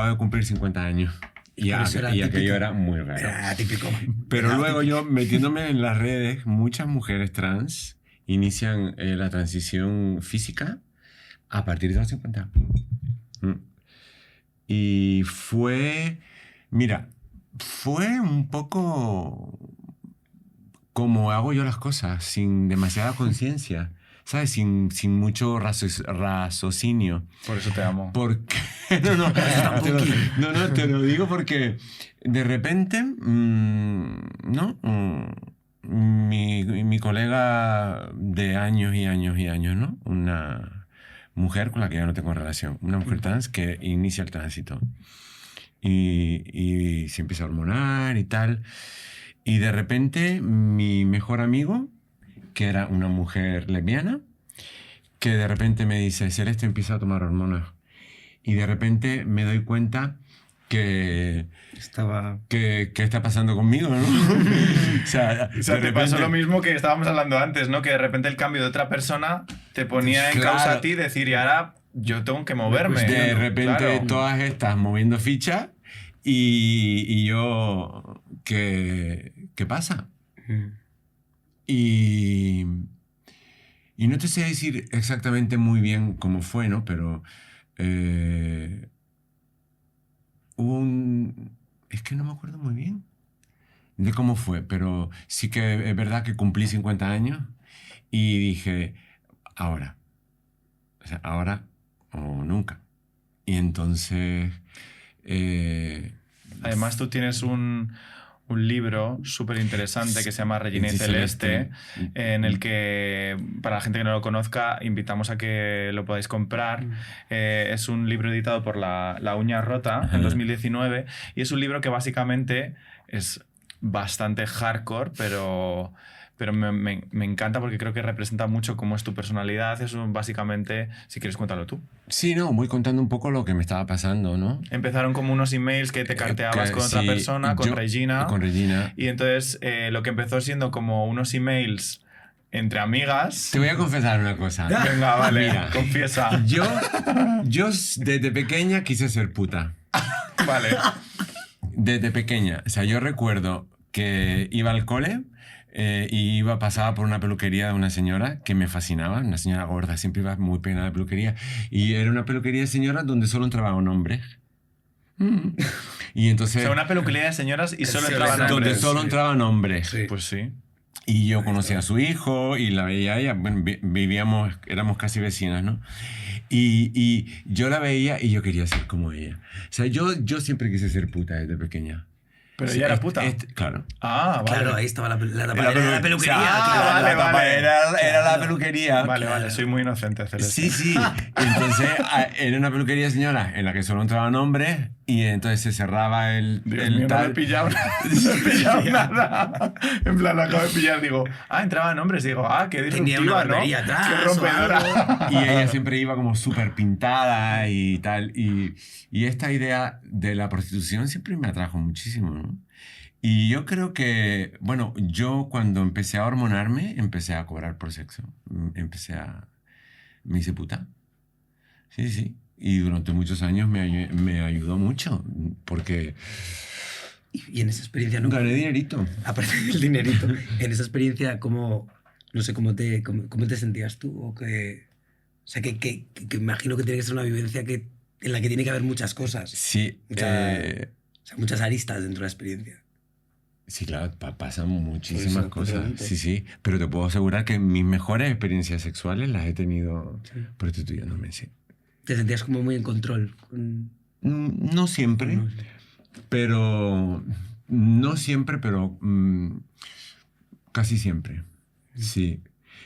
de cumplir 50 años. Y aquello era muy raro. Era atípico. Pero luego yo, metiéndome en las redes, muchas mujeres trans inician la transición física a partir de los 50. Y fue un poco como hago yo las cosas, sin demasiada conciencia, ¿sabes? Sin mucho raciocinio. Por eso te amo. Porque te lo digo porque de repente, mi colega de años y años y años, ¿no? Una mujer con la que ya no tengo relación, una mujer trans que inicia el tránsito y se empieza a hormonar y tal. Y de repente mi mejor amigo, que era una mujer lesbiana, que de repente me dice, Celeste empieza a tomar hormonas. Y de repente me doy cuenta que está pasando conmigo, ¿no? o sea, te pasó lo mismo que estábamos hablando antes, ¿no? Que de repente el cambio de otra persona te ponía en causa a ti decir, y ahora yo tengo que moverme. Pues de repente todas estas moviendo fichas y yo, ¿qué pasa? Y no te sé decir exactamente muy bien cómo fue, ¿no? Pero es que no me acuerdo muy bien de cómo fue, pero sí que es verdad que cumplí 50 años y dije, ahora. O sea, ahora o nunca. Y entonces... Además, tú tienes un libro súper interesante que se llama Regina y Celeste, en el que, para la gente que no lo conozca, invitamos a que lo podáis comprar. Es un libro editado por La Uña Rota en 2019 y es un libro que básicamente es bastante hardcore, pero me encanta porque creo que representa mucho cómo es tu personalidad. Es básicamente, si quieres, cuéntalo tú. Sí, no, voy contando un poco lo que me estaba pasando, ¿no? Empezaron como unos emails que te carteabas con otra persona, con Regina. Con Regina. Y entonces lo que empezó siendo como unos emails entre amigas... Te voy a confesar una cosa. Venga, vale, mira, confiesa. Yo desde pequeña quise ser puta. Vale. Desde pequeña. O sea, yo recuerdo que iba al cole... y pasaba por una peluquería de una señora que me fascinaba, una señora gorda, siempre iba muy peinada de peluquería, y era una peluquería de señoras donde solo entraban hombres. Y entonces, o sea, una peluquería de señoras y solo entraban hombres. Donde solo entraban hombres. Sí. Pues sí. Y yo conocía a su hijo y la veía a ella, bueno, éramos casi vecinas, ¿no? Y yo la veía y yo quería ser como ella. O sea, yo siempre quise ser puta desde pequeña. Pero ella era puta. Claro. Ah, vale. Claro, ahí estaba la peluquería. Era la peluquería. Vale, soy muy inocente, Celeste. Sí. Entonces, era una peluquería señora en la que solo entraban hombres y entonces se cerraba el mío, tal... no me he pillado nada. En plan, lo acabo de pillar, digo, entraban hombres. Digo, qué disruptiva, ¿no? Atrás, qué rompedora. Y ella siempre iba como súper pintada y tal. Y esta idea de la prostitución siempre me atrajo muchísimo, ¿no? Y yo creo que, bueno, yo cuando empecé a hormonarme, empecé a cobrar por sexo. Me hice puta. Sí. Y durante muchos años me ayudó mucho, porque... Y en esa experiencia... ¿no? Gané dinerito. Aparte del dinerito, en esa experiencia, ¿cómo te sentías tú? O sea, que imagino que tiene que ser una vivencia en la que tiene que haber muchas cosas. Sí. Muchas aristas dentro de la experiencia. Sí, claro, pasan muchísimas cosas. Sí, pero te puedo asegurar que mis mejores experiencias sexuales las he tenido prostituyéndome, sí. ¿Te sentías como muy en control? No siempre, pero... No siempre, pero casi siempre, sí.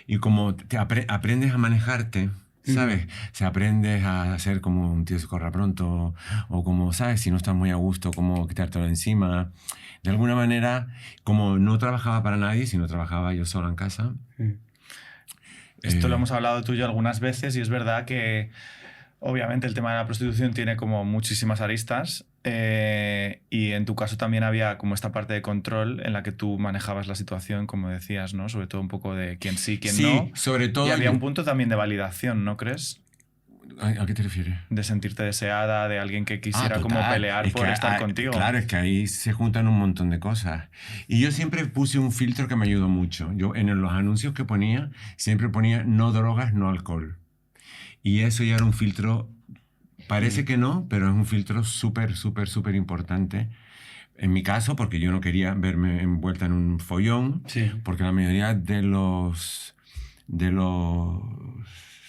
Y como aprendes a manejarte... ¿Sabes? O sea, aprendes a hacer como un tío que se corra pronto o como, ¿sabes? Si no estás muy a gusto, como quitártelo de encima. De alguna manera, como no trabajaba para nadie, sino trabajaba yo sola en casa. Esto lo hemos hablado tú y yo algunas veces y es verdad que Obviamente el tema de la prostitución tiene como muchísimas aristas y en tu caso también había como esta parte de control en la que tú manejabas la situación, como decías, ¿no? Sobre todo un poco de quién sí, quién no. Sí, sobre todo... Y había un punto también de validación, ¿no crees? ¿A qué te refieres? De sentirte deseada, de alguien que quisiera Total. como pelear Es por que estar contigo. Claro, es que ahí se juntan un montón de cosas. Y yo siempre puse un filtro que me ayudó mucho. Yo en los anuncios que ponía, siempre ponía no drogas, no alcohol. Y eso ya era un filtro, parece que no, pero es un filtro súper, súper, súper importante. En mi caso, porque yo no quería verme envuelta en un follón, Sí. porque la mayoría de los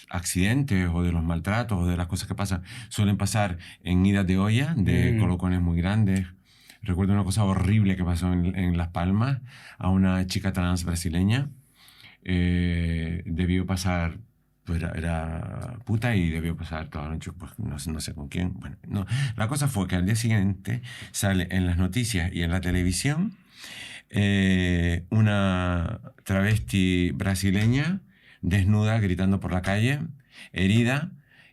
accidentes o de los maltratos o de las cosas que pasan suelen pasar en idas de olla, de colocones muy grandes. Recuerdo una cosa horrible que pasó en Las Palmas a una chica trans brasileña. Debió pasar... Pues era puta y debió pasar toda la noche, pues no sé con quién. Bueno, no. La cosa fue que al día siguiente sale en las noticias y en la televisión una travesti brasileña desnuda, gritando por la calle, herida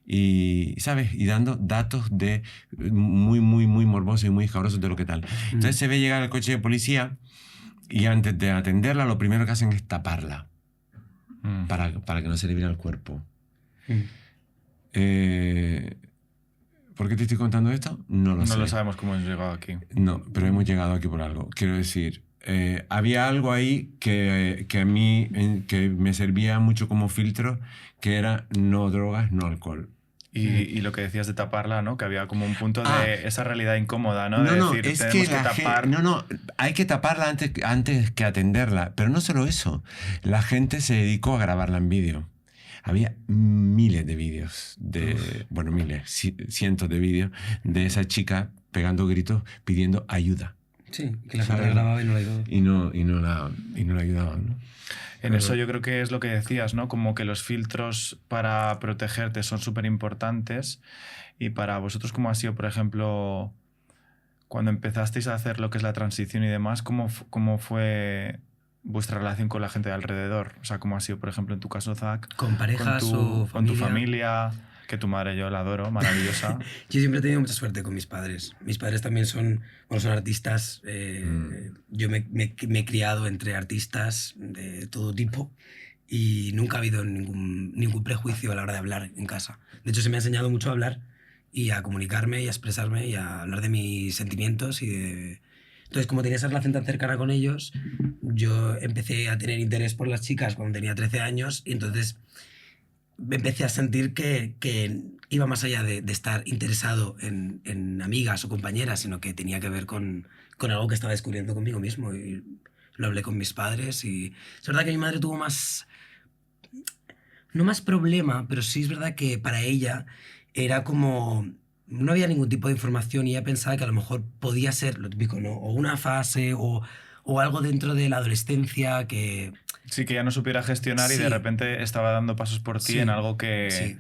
y, ¿sabes? Y dando datos de muy, muy, muy morbosos y muy escabrosos de lo que tal. Entonces se ve llegar el coche de policía y antes de atenderla lo primero que hacen es taparla. Para que no se le viera el cuerpo. ¿Por qué te estoy contando esto? No lo sé. No lo sabemos cómo hemos llegado aquí. No, pero hemos llegado aquí por algo. Quiero decir, había algo ahí que a mí que me servía mucho como filtro, que era no drogas, no alcohol. Y lo que decías de taparla, ¿no? Que había como un punto de esa realidad incómoda, ¿no? De decir, es tenemos que tapar. Hay que taparla antes que atenderla. Pero no solo eso. La gente se dedicó a grabarla en vídeo. Había miles de vídeos, bueno, cientos de vídeos de esa chica pegando gritos pidiendo ayuda. Sí, que la gente grababa y no la ayudaba. Y no la ayudaban, ¿no? En eso yo creo que es lo que decías, ¿no? Como que los filtros para protegerte son súper importantes. Y para vosotros, ¿cómo ha sido, por ejemplo, cuando empezasteis a hacer lo que es la transición y demás, cómo fue vuestra relación con la gente de alrededor? O sea, ¿cómo ha sido, por ejemplo, en tu caso, Zach? Con parejas o familia. Con tu familia, que tu madre yo la adoro, maravillosa. Yo siempre he tenido mucha suerte con mis padres. Mis padres también son artistas. Yo me he criado entre artistas de todo tipo y nunca ha habido ningún prejuicio a la hora de hablar en casa. De hecho, se me ha enseñado mucho a hablar y a comunicarme y a expresarme y a hablar de mis sentimientos Entonces, como tenía esa relación tan cercana con ellos, yo empecé a tener interés por las chicas cuando tenía 13 años y entonces empecé a sentir que iba más allá de estar interesado en amigas o compañeras, sino que tenía que ver con algo que estaba descubriendo conmigo mismo. Y lo hablé con mis padres y es verdad que mi madre tuvo no más problema, pero sí es verdad que para ella era como... No había ningún tipo de información y ella pensaba que a lo mejor podía ser lo típico, ¿no? O una fase o algo dentro de la adolescencia que... Sí, que ya no supiera gestionar y de repente estaba dando pasos por ti en algo que,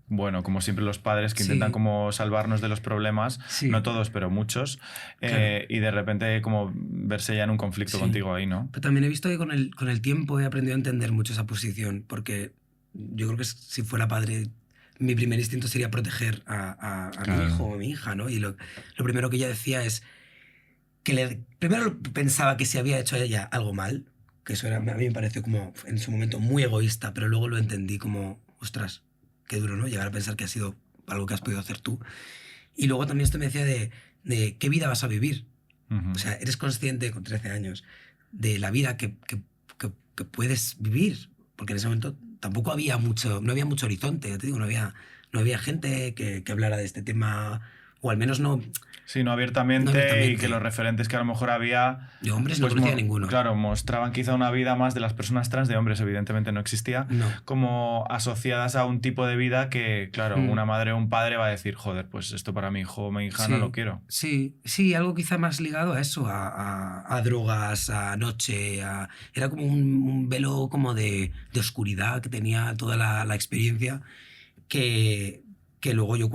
bueno, como siempre los padres que intentan como salvarnos de los problemas, no todos, pero muchos, y de repente como verse ya en un conflicto contigo ahí, ¿no? Pero también he visto que con el tiempo he aprendido a entender mucho esa posición, porque yo creo que si fuera padre, mi primer instinto sería proteger a mi hijo o a mi hija, ¿no? Y lo primero que ella decía es que primero pensaba que se había hecho a ella algo mal, que eso a mí me pareció como en su momento muy egoísta, pero luego lo entendí como, ostras, qué duro, ¿no? Llegar a pensar que ha sido algo que has podido hacer tú. Y luego también esto me decía de qué vida vas a vivir. O sea, eres consciente con 13 años de la vida que puedes vivir, porque en ese momento tampoco no había mucho horizonte, ya te digo, no había gente que hablara de este tema, o al menos no... Sí, no abiertamente, y que los referentes que a lo mejor había... De hombres no conocía ninguno. Claro, mostraban quizá una vida más de las personas trans, de hombres evidentemente no existía, como asociadas a un tipo de vida que, claro, una madre o un padre va a decir, joder, pues esto para mi hijo o mi hija no lo quiero. Sí, algo quizá más ligado a eso, a drogas, a noche, era como un velo como de oscuridad que tenía toda la experiencia que luego yo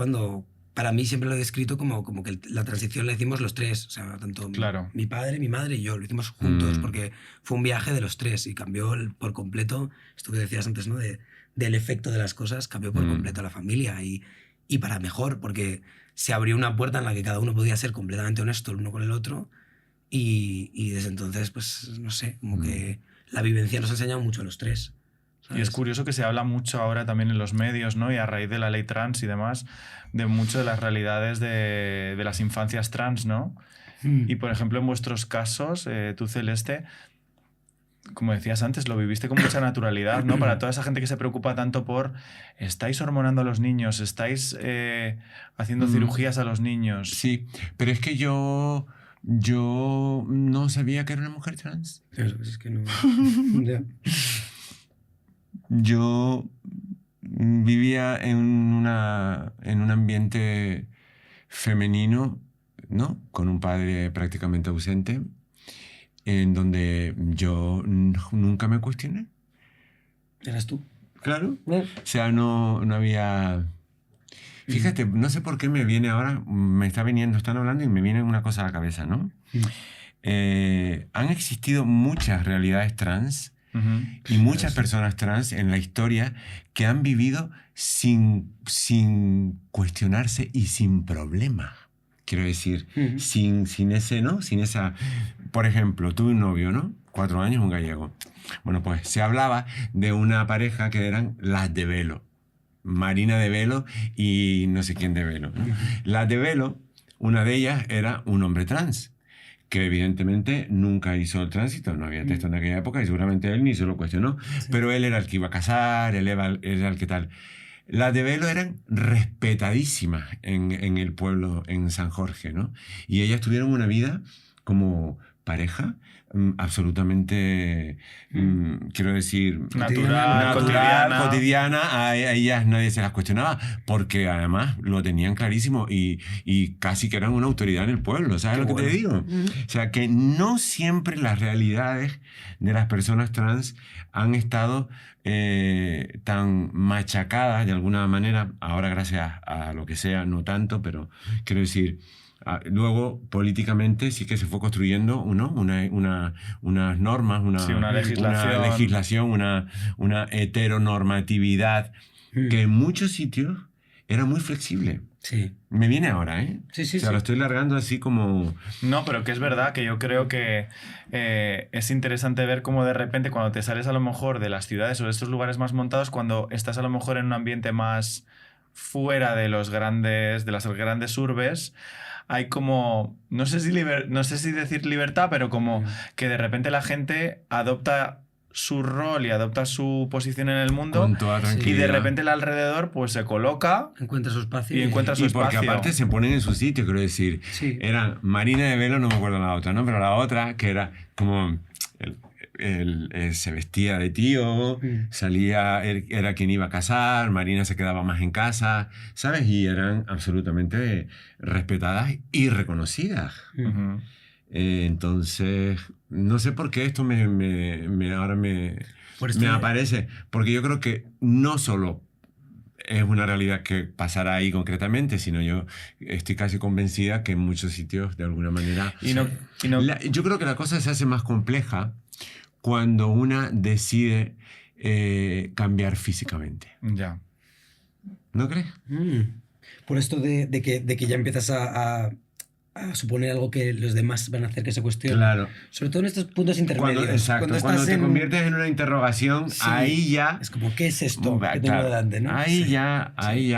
para mí siempre lo he descrito como que la transición la hicimos los tres, o sea, tanto mi padre, mi madre y yo, lo hicimos juntos, porque fue un viaje de los tres y cambió por completo, esto que decías antes, ¿no? Del efecto de las cosas, cambió por completo la familia y y para mejor, porque se abrió una puerta en la que cada uno podía ser completamente honesto el uno con el otro y desde entonces, pues, no sé, como que la vivencia nos ha enseñado mucho a los tres. Y es curioso que se habla mucho ahora también en los medios, ¿no? Y a raíz de la ley trans y demás, de mucho de las realidades de las infancias trans, ¿no? Y, por ejemplo, en vuestros casos, tú, Celeste, como decías antes, lo viviste con mucha naturalidad, ¿no? Para toda esa gente que se preocupa tanto por ¿estáis hormonando a los niños? ¿Estáis haciendo cirugías a los niños? Sí, pero es que yo no sabía que era una mujer trans. Es que no... Ya. Yo vivía en un ambiente femenino, ¿no? Con un padre prácticamente ausente, en donde yo nunca me cuestioné. ¿Eras tú? Claro. O sea, no había... Fíjate, no sé por qué me viene ahora, me está viniendo, están hablando y me viene una cosa a la cabeza, ¿no? Han existido muchas realidades trans y muchas personas trans en la historia que han vivido sin cuestionarse y sin problema. Quiero decir, sin ese, ¿no? Sin esa... Por ejemplo, tuve un novio, ¿no? 4 años, un gallego. Bueno, pues se hablaba de una pareja que eran las de Velo. Marina de Velo y no sé quién de Velo, ¿no? Las de Velo, una de ellas era un hombre trans, que evidentemente nunca hizo el tránsito, no había texto en aquella época y seguramente él ni se lo cuestionó, pero él era el que iba a casar, él era el que tal. Las de Velo eran respetadísimas en el pueblo, en San Jorge, ¿no? Y ellas tuvieron una vida como pareja absolutamente, quiero decir, Natural, cotidiana. A ellas nadie se las cuestionaba, porque además lo tenían clarísimo y casi que eran una autoridad en el pueblo, ¿sabes lo que te digo? O sea, que no siempre las realidades de las personas trans han estado tan machacadas de alguna manera, ahora gracias a lo que sea, no tanto, pero quiero decir... Luego, políticamente, sí que se fue construyendo unas normas, una legislación, una heteronormatividad que en muchos sitios era muy flexible. Sí. Me viene ahora, ¿eh? Sí. O sea, lo estoy largando así como... No, pero que es verdad que yo creo que es interesante ver cómo de repente cuando te sales a lo mejor de las ciudades o de estos lugares más montados, cuando estás a lo mejor en un ambiente más fuera de las grandes urbes, hay como, no sé si decir libertad, pero como que de repente la gente adopta su rol y adopta su posición en el mundo con toda tranquilidad. Y de repente el alrededor pues se coloca, encuentra su espacio y encuentra su porque espacio. Aparte se ponen en su sitio, quiero decir. Sí. Era Marina de Velo, no me acuerdo la otra, ¿no? Pero la otra que era como... se vestía de tío, salía, era quien iba a casar, Marina se quedaba más en casa, ¿sabes? Y eran absolutamente respetadas y reconocidas. Entonces, no sé por qué esto ahora me aparece, porque yo creo que no solo es una realidad que pasará ahí concretamente, sino yo estoy casi convencida que en muchos sitios, de alguna manera... yo creo que la cosa se hace más compleja cuando una decide cambiar físicamente. Ya. ¿No crees? Por esto de que ya empiezas a suponer algo que los demás van a hacer que se cuestione. Claro. Sobre todo en estos puntos intermedios. Cuando te conviertes en una interrogación, sí, ahí ya... Es como, ¿qué es esto que tengo delante, ¿no? Ahí ya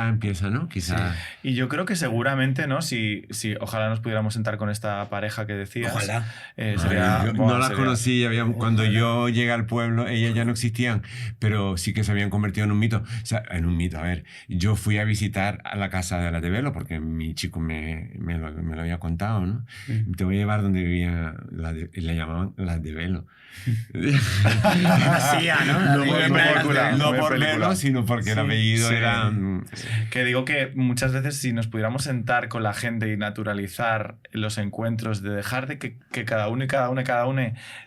empieza, ¿no? Quizás. Sí. Y yo creo que seguramente, ¿no? Si ojalá nos pudiéramos sentar con esta pareja que decías. Ojalá. No las conocí, cuando yo llegué al pueblo, ellas ya no existían, pero sí que se habían convertido en un mito. O sea, en un mito, a ver. Yo fui a visitar a la casa de las de Velo, porque mi chico me lo había contado, ¿no? Te voy a llevar donde vivía, le llamaban las de Velo. No por Velo, sino porque el apellido era... Que digo que muchas veces si nos pudiéramos sentar con la gente y naturalizar los encuentros, de dejar de que cada uno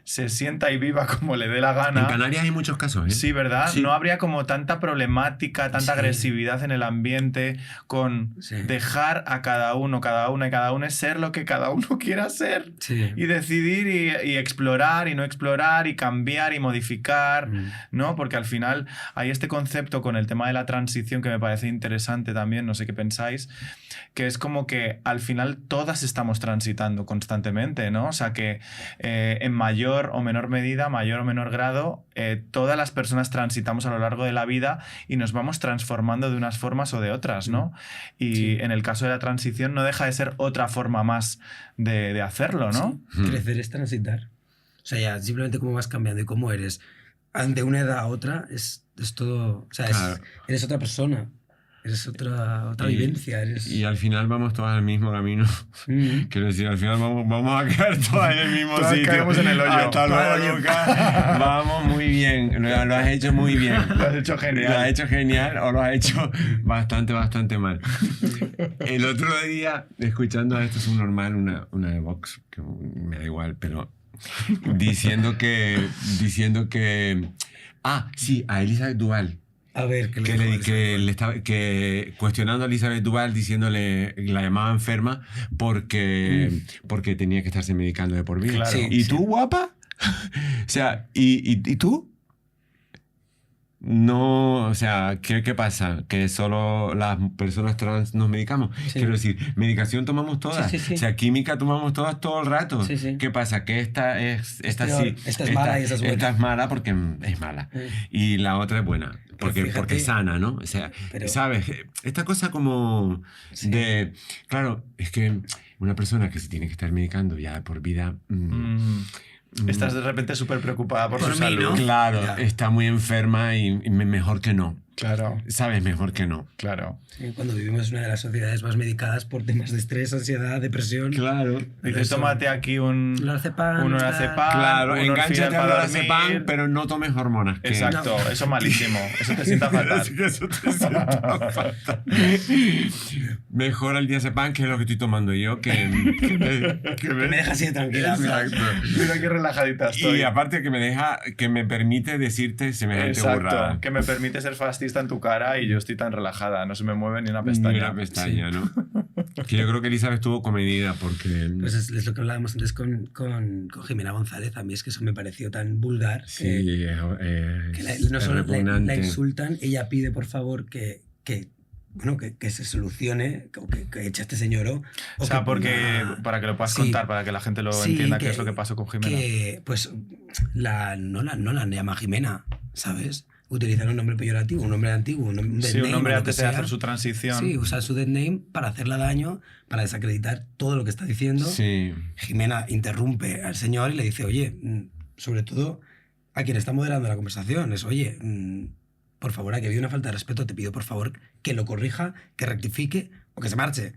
se sienta y viva como le dé la gana. En Canarias hay muchos casos, ¿eh? Sí, ¿verdad? Sí. No habría como tanta problemática, tanta agresividad en el ambiente con dejar a cada uno y cada una ser ser lo que cada uno quiera ser. Sí. Y decidir y explorar y no explorar y cambiar y modificar, ¿no? Porque al final hay este concepto con el tema de la transición que me parece interesante también, no sé qué pensáis, que es como que al final todas estamos transitando constantemente, ¿no? O sea que en mayor o menor medida, mayor o menor grado, todas las personas transitamos a lo largo de la vida y nos vamos transformando de unas formas o de otras, ¿no? Y en el caso de la transición no deja de ser otra forma más de hacerlo, ¿no? Sí. Crecer es transitar. O sea, ya simplemente cómo vas cambiando y cómo eres de una edad a otra es todo... O sea, Claro. eres otra persona. Eres otra vivencia. Y al final vamos todos al mismo camino. Quiero decir, al final vamos a caer todos en el mismo Todas sitio. caemos en el hoyo. Hasta luego, Lucas. Vamos muy bien. Lo has hecho muy bien. Lo has hecho genial. Lo has hecho genial o lo has hecho bastante mal. El otro día, escuchando a esto es un normal, una de Vox, que me da igual, pero diciendo que... Ah, sí, a Elizabeth Duval. A ver, Que cuestionando a Elizabeth Duval, diciéndole, la llamaba enferma porque tenía que estarse medicando de por vida. Claro. Sí, ¿Y sí. tú, guapa? O sea, ¿y tú? No, o sea, ¿qué pasa? ¿Que solo las personas trans nos medicamos? Sí. Quiero decir, medicación tomamos todas. Sí, sí, sí. O sea, química tomamos todas todo el rato. Sí, sí. ¿Qué pasa? Que esta peor. Esta es mala y esa es buena. Esta es mala porque es mala. Y la otra es buena. Porque es sana, ¿no? O sea, Pero- ¿sabes? Esta cosa como Sí. de... Claro, es que una persona que se tiene que estar medicando ya por vida... Estás de repente súper preocupada por Por su mí, salud. ¿no? Claro, Ya. está muy enferma y mejor que no. Claro, ¿Sabes? Mejor que no. claro. Sí, cuando vivimos en una de las sociedades más medicadas por temas de estrés, ansiedad, depresión. Claro. Dices, eso- tómate aquí un Lorazepam, un tal. lorazepam, Claro, un engánchate Orfidal a para lorazepam, dormir. pero no tomes hormonas. que- Exacto, eso malísimo. Eso te sienta fatal. Es que eso te sienta fatal. Mejor el diazepam, que es lo que estoy tomando yo, que Me deja así de tranquila. Exacto. Mira qué relajadita estoy. Y aparte que me permite decirte semejante burrada. Exacto, que me permite ser fascista en tu cara y yo estoy tan relajada, no se me mueve ni una Ni pestaña. una pestaña, ¿no? Que yo creo que Elizabeth estuvo comedida porque... Pues es lo que hablábamos antes con Jimena González. A mí es que eso me pareció tan vulgar. Sí, que no es solo repugnante. la insultan, ella pide por favor que se solucione, que eche a este señor O sea, porque para que lo puedas Sí. contar, para que la gente lo Sí, entienda qué es lo que pasó con Jimena. Que, pues, no la llama Jimena, ¿sabes? Utilizar un nombre peyorativo, un nombre antiguo, un dead Sí, un name, nombre o lo antes que de sea. hacer su transición. Sí, usar su dead name para hacerle daño, para desacreditar todo lo que está diciendo. Sí. Jimena interrumpe al señor y le dice, oye, sobre todo a quien está moderando la conversación, es, oye, por favor, aquí ha habido una falta de respeto, te pido por favor que lo corrija, que rectifique o que se marche.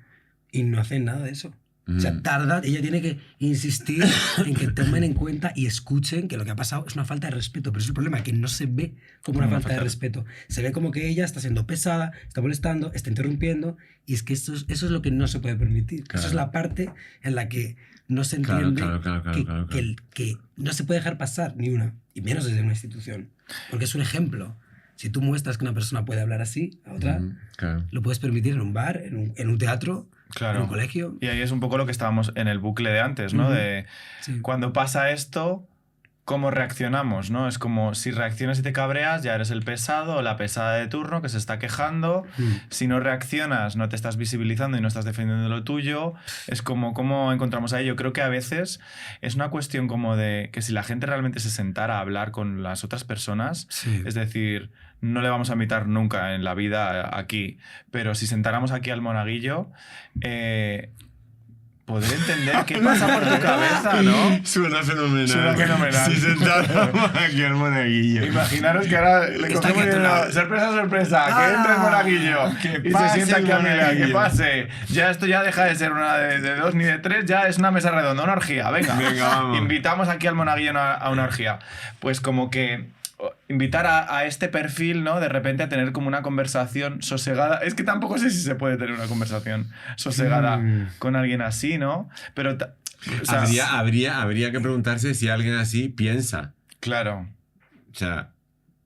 Y no hacen nada de eso. O sea, tarda, ella tiene que insistir en que tomen en cuenta y escuchen que lo que ha pasado es una falta de respeto. Pero es el problema, que no se ve como una falta de respeto. Se ve como que ella está siendo pesada, está molestando, está interrumpiendo. Y es que eso es lo que no se puede permitir. Claro. Eso es la parte en la que no se Claro, entiende claro. que no se puede dejar pasar ni una. Y menos desde una institución. Porque es un ejemplo. Si tú muestras que una persona puede hablar así a otra, Claro. lo puedes permitir en un bar, en un teatro, Claro. en un colegio. Y ahí es un poco lo que estábamos en el bucle de antes, ¿no? Ujú. De Sí. cuando pasa esto, ¿cómo reaccionamos, no? Es como si reaccionas y te cabreas, ya eres el pesado o la pesada de turno que se está quejando. Si no reaccionas, no te estás visibilizando y no estás defendiendo lo tuyo. Es como, ¿cómo encontramos ahí? Yo creo que a veces es una cuestión como de que si la gente realmente se sentara a hablar con las otras personas, Sí. es decir, no le vamos a invitar nunca en la vida aquí, pero si sentáramos aquí al monaguillo, poder entender qué pasa por tu cabeza, ¿no? Suena fenomenal. Suena fenomenal. Si sentáramos aquí al monaguillo. Imaginaros que ahora le Está cogemos aquí a tu y lado. le- sorpresa, sorpresa, que ¡Hala! entra el monaguillo Que y se pase sienta el aquí a mi lado, que monaguillo. pase. Ya esto ya deja de ser una de dos ni de tres, ya es una mesa redonda, una orgía, venga. Venga, vamos. Invitamos aquí al monaguillo a una orgía. Pues como que invitar a este perfil, ¿no? De repente a tener como una conversación sosegada. Es que tampoco sé si se puede tener una conversación sosegada con alguien así, ¿no? Pero, o sea, Habría que preguntarse si alguien así piensa. claro. O sea,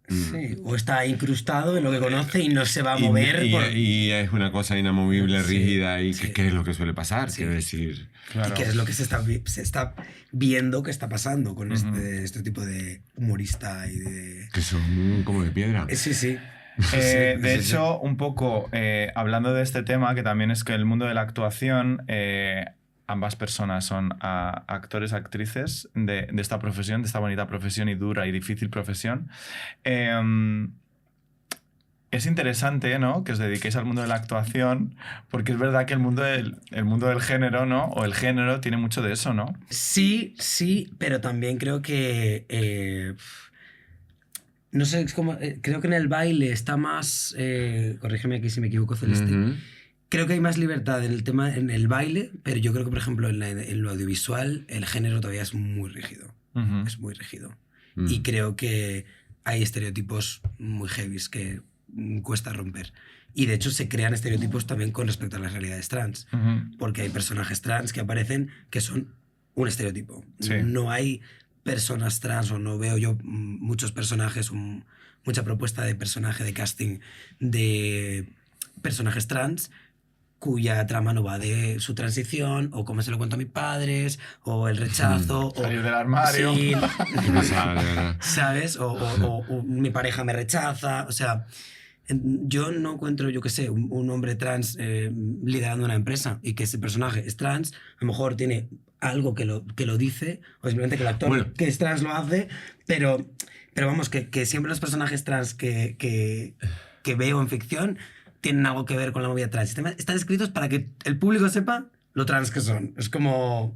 Sí, o está incrustado en lo que conoce y no se va a mover. Y es una cosa inamovible, Sí, rígida, y sí. que es lo que suele pasar, Sí. quiero decir. Claro. Y que es lo que se está viendo que está pasando con este tipo de humorista y de... Que son como de piedra. Sí, sí. De hecho, un poco hablando de este tema, que también es que el mundo de la actuación, ambas personas son actores, actrices de esta profesión, de esta bonita profesión y dura y difícil profesión. Es interesante, ¿no?, que os dediquéis al mundo de la actuación, porque es verdad que el mundo del género, ¿no?, o el género tiene mucho de eso, ¿no? Sí, pero también creo que... no sé, es como, creo que en el baile está más... corrígeme aquí si me equivoco, Celeste. Creo que hay más libertad en el tema, en el baile, pero yo creo que, por ejemplo, en lo audiovisual, el género todavía es muy rígido. Es muy rígido. Y creo que hay estereotipos muy heavies que cuesta romper. Y de hecho se crean estereotipos también con respecto a las realidades trans. Porque hay personajes trans que aparecen que son un estereotipo. Sí. No hay personas trans, o no veo yo muchos personajes, mucha propuesta de personaje, de casting de personajes trans cuya trama no va de su transición, o cómo se lo cuento a mis padres, o el rechazo, o salir del armario. Sí, No sabe, ¿verdad? ¿sabes? O mi pareja me rechaza. O sea, yo no encuentro, yo qué sé, un hombre trans liderando una empresa y que ese personaje es trans. A lo mejor tiene algo que lo dice, o simplemente que el actor que es trans lo hace, pero vamos, que siempre los personajes trans que veo en ficción tienen algo que ver con la movida trans. Están escritos para que el público sepa lo trans que son. Es como...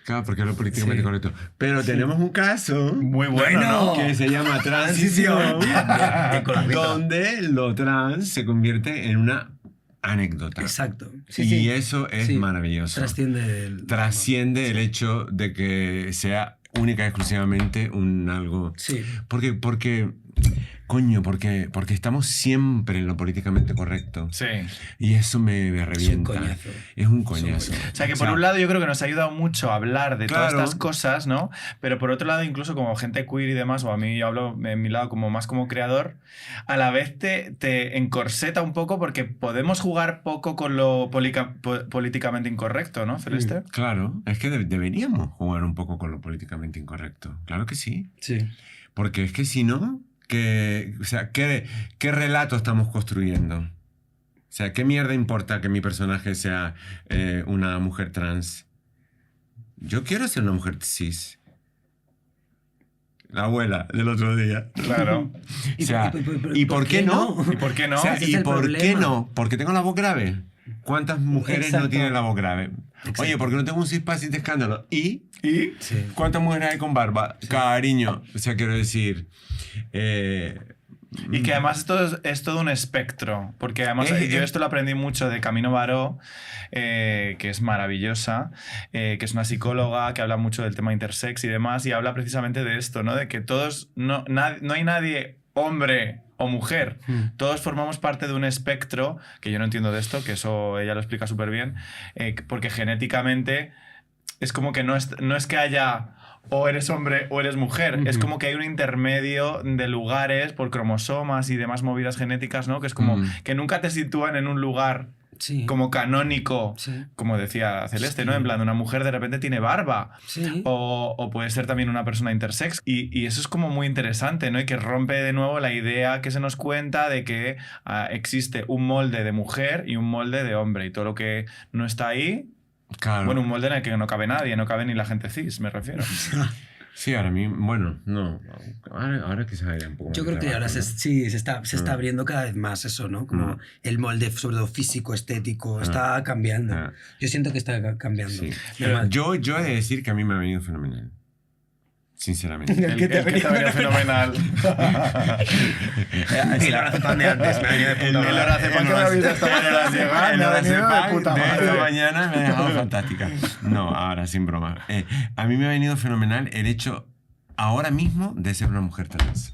Claro, porque es lo políticamente correcto. Pero tenemos un caso Muy bueno, ¿no? que se llama transición, Bien, donde lo trans se convierte en una anécdota. Exacto. Y eso es maravilloso. Trasciende el hecho de que sea única y exclusivamente un algo... Sí. Porque estamos siempre en lo políticamente correcto. Sí. Y eso me revienta. Es un coñazo. O sea, que por un lado yo creo que nos ha ayudado mucho a hablar de todas estas cosas, ¿no? Pero por otro lado, incluso como gente queer y demás, o a mí, yo hablo en mi lado como más como creador, a la vez te encorseta un poco, porque podemos jugar poco con lo políticamente incorrecto, ¿no, Celeste? Claro, es que deberíamos jugar un poco con lo políticamente incorrecto. Claro que sí. Sí. Porque es que si no... ¿Qué relato estamos construyendo? O sea, ¿qué mierda importa que mi personaje sea una mujer trans? Yo quiero ser una mujer cis. La abuela del otro día. Claro. O sea, ¿y por qué no? ¿Y por qué no? O sea, Ese es ¿y el por problema. qué no? Porque tengo la voz grave. ¿Cuántas mujeres no tienen la voz grave? Exacto. Oye, ¿por qué no tengo un cispassing de escándalo? ¿Y? Sí. ¿Cuántas mujeres hay con barba? Sí. Cariño. O sea, quiero decir... y que además esto es todo un espectro, porque además yo esto lo aprendí mucho de Camino Baró, que es maravillosa, que es una psicóloga que habla mucho del tema intersex y demás, y habla precisamente de esto, ¿no? De que todos, no hay nadie, hombre o mujer, todos formamos parte de un espectro, que yo no entiendo de esto, que eso ella lo explica súper bien, porque genéticamente es como que no es que haya... o eres hombre o eres mujer. Es como que hay un intermedio de lugares por cromosomas y demás movidas genéticas, ¿no? Que es como que nunca te sitúan en un lugar como canónico, como decía Celeste, ¿no? En plan, una mujer de repente tiene barba. O puede ser también una persona intersex. Y eso es como muy interesante, ¿no? Y que rompe de nuevo la idea que se nos cuenta de que existe un molde de mujer y un molde de hombre. Y todo lo que no está ahí... Claro. Bueno, un molde en el que no cabe nadie, no cabe ni la gente cis, me refiero. Sí, ahora mismo, bueno, no. Ahora quizás haya un poco más. Yo creo que ahora se está abriendo cada vez más eso, ¿no? Como el molde, sobre todo físico, estético, está cambiando. Yo siento que está cambiando. Sí. Yo he de decir que a mí me ha venido fenomenal. Sinceramente. El que te ha venido fenomenal. El Lorazepam de antes me ha venido de puta madre. El Lorazepam que me ha visto esta mañana llegar me ha venido de puta madre. Esta mañana me ha dejado fantástica. No, ahora, sin broma. A mí me ha venido fenomenal el hecho, ahora mismo, de ser una mujer trans.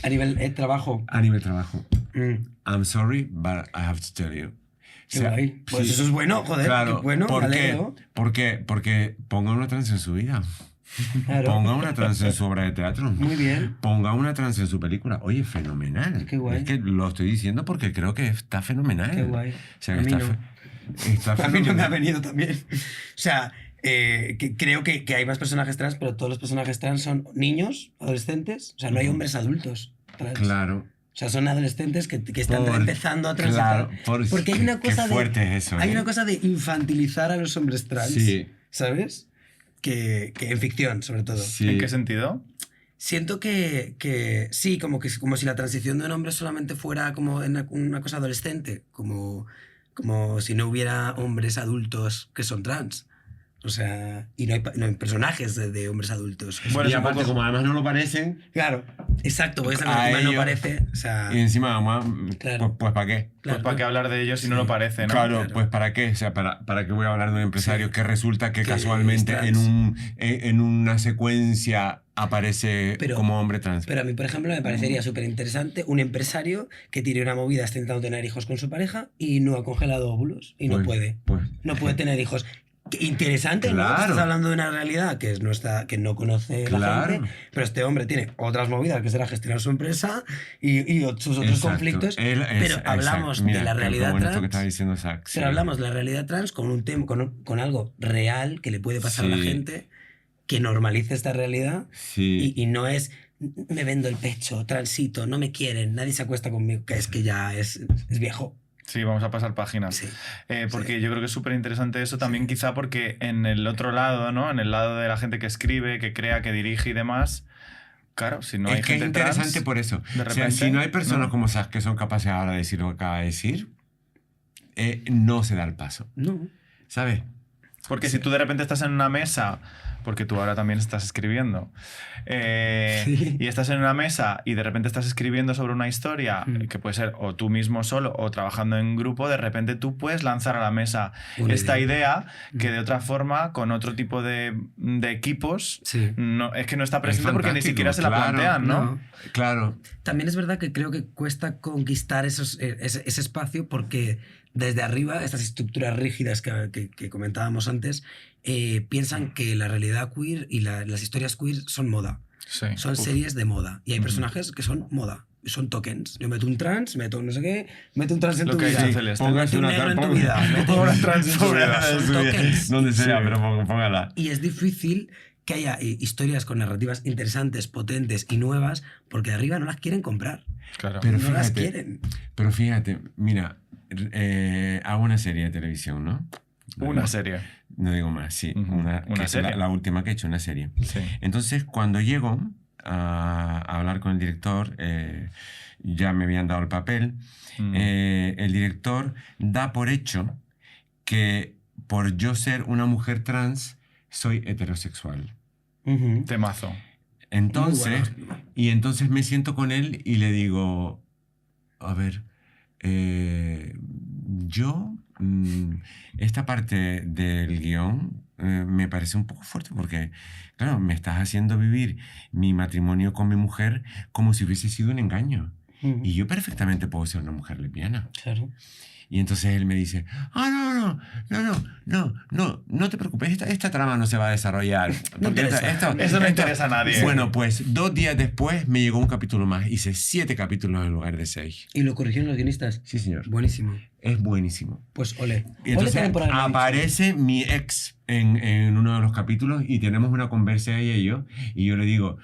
A nivel trabajo. A nivel trabajo. I'm sorry, but I have to tell you. Qué guay. Pues eso es bueno, joder. Claro, qué bueno, ¿por qué? Porque ponga una trans en su vida. Claro. Ponga una trans en su obra de teatro. Muy bien. Ponga una trans en su película. Oye, fenomenal. Qué guay. Es que lo estoy diciendo porque creo que está fenomenal. Qué guay. O sea, A que mí no. está A mí no me ha fenomenal. venido también. O sea, creo que hay más personajes trans, pero todos los personajes trans son niños, adolescentes. O sea, no hay hombres adultos trans. Claro. O sea, son adolescentes que están Por- empezando a transitar. claro, porque hay una qué cosa fuerte es eso, hay ¿eh? una cosa de infantilizar a los hombres trans, Sí. ¿sabes? Que en ficción, sobre todo. Sí. ¿En qué sentido? Siento que sí, como si la transición de un hombre solamente fuera como en una cosa adolescente, como si no hubiera hombres adultos que son trans. O sea, y no hay personajes de hombres adultos. Bueno, Y es un aparte, poco- como además no lo parecen, Claro, exacto, porque esa A encima no ellos- parece. O sea, y encima, vamos, Claro. pues ¿para qué? Pues claro, para qué hablar de ellos si no Sí. lo parece, ¿no? Claro, Claro. pues ¿para qué? O sea, ¿para qué voy a hablar de un empresario Sí. que resulta que Que casualmente es trans. en una secuencia aparece Pero- como hombre trans? Pero a mí, por ejemplo, me parecería súper interesante un empresario que tiene una movida, está intentando tener hijos con su pareja y no ha congelado óvulos y no Pues- puede. pues- No puede tener hijos. Qué interesante, ¿no? Claro. Estás hablando de una realidad que no conoce la Claro. gente, pero este hombre tiene otras movidas, que será gestionar su empresa y sus otros Exacto. conflictos. Él es- pero hablamos exacto. Mira, de la qué realidad bueno esto trans. que está diciendo Zach, sí. Pero hablamos de la realidad trans con un tema, con algo real que le puede pasar a la Sí. gente, que normalice esta realidad Sí. y no es me vendo el pecho, transito, no me quieren, nadie se acuesta conmigo, que es que ya es viejo. Sí, vamos a pasar páginas. Sí. Porque yo creo que es súper interesante eso también, quizá porque en el otro lado, ¿no? En el lado de la gente que escribe, que crea, que dirige y demás, claro, si no hay Es que es gente interesante trans, por eso. de O sea, repente, si no hay personas ¿no? como Zach que son capaces ahora de decir lo que acaba de decir, no se da el paso. No. ¿Sabes? Porque si tú de repente estás en una mesa, porque tú ahora también estás escribiendo, Sí. y estás en una mesa y de repente estás escribiendo sobre una historia, que puede ser o tú mismo solo o trabajando en grupo, de repente tú puedes lanzar a la mesa Una esta idea que de otra forma, con otro tipo de equipos, Sí. no, es que no está Es presente porque ni fantástico, siquiera se la claro, plantean, ¿no? No. Claro. También es verdad que creo que cuesta conquistar ese espacio porque desde arriba, estas estructuras rígidas que comentábamos antes, piensan que la realidad queer y las historias queer son moda. Sí. Son Uf. series de moda. Y hay personajes que son moda. Son tokens. Yo meto un trans, meto un no sé qué, meto un trans en Lo tu que ha vida. dicho Celeste. Meto un negro en tu vida. Ponga una trans en su Son vida. tokens. Donde sea, Sí. pero póngala. Y es difícil que haya historias con narrativas interesantes, potentes y nuevas, porque de arriba no las quieren comprar. Claro. Pero no las fíjate, quieren. Pero fíjate, mira, hago una serie de televisión, ¿no? Una serie. No digo más, sí. Ujú. Una Una serie. La última que he hecho, una serie. Sí. Entonces, cuando llego a hablar con el director, ya me habían dado el papel, Mm. el director da por hecho que por yo ser una mujer trans, soy heterosexual. Ujú. Temazo. Entonces, Muy bueno. y entonces me siento con él y le digo, a ver, yo, esta parte del guión me parece un poco fuerte porque, claro, me estás haciendo vivir mi matrimonio con mi mujer como si hubiese sido un engaño. Ujú. Y yo perfectamente puedo ser una mujer lesbiana. Claro. Y entonces él me dice, no te preocupes, esta trama no se va a desarrollar. No Porque interesa. Eso no interesa a nadie. Bueno, pues 2 días después me llegó un capítulo más. Hice 7 capítulos en lugar de 6. ¿Y lo corrigieron los guionistas? Sí, señor. Buenísimo. Es buenísimo. Pues ole. Y entonces Ole también por haberlo dicho. aparece mi ex en uno de los capítulos y tenemos una conversa ella y yo. Y yo le digo,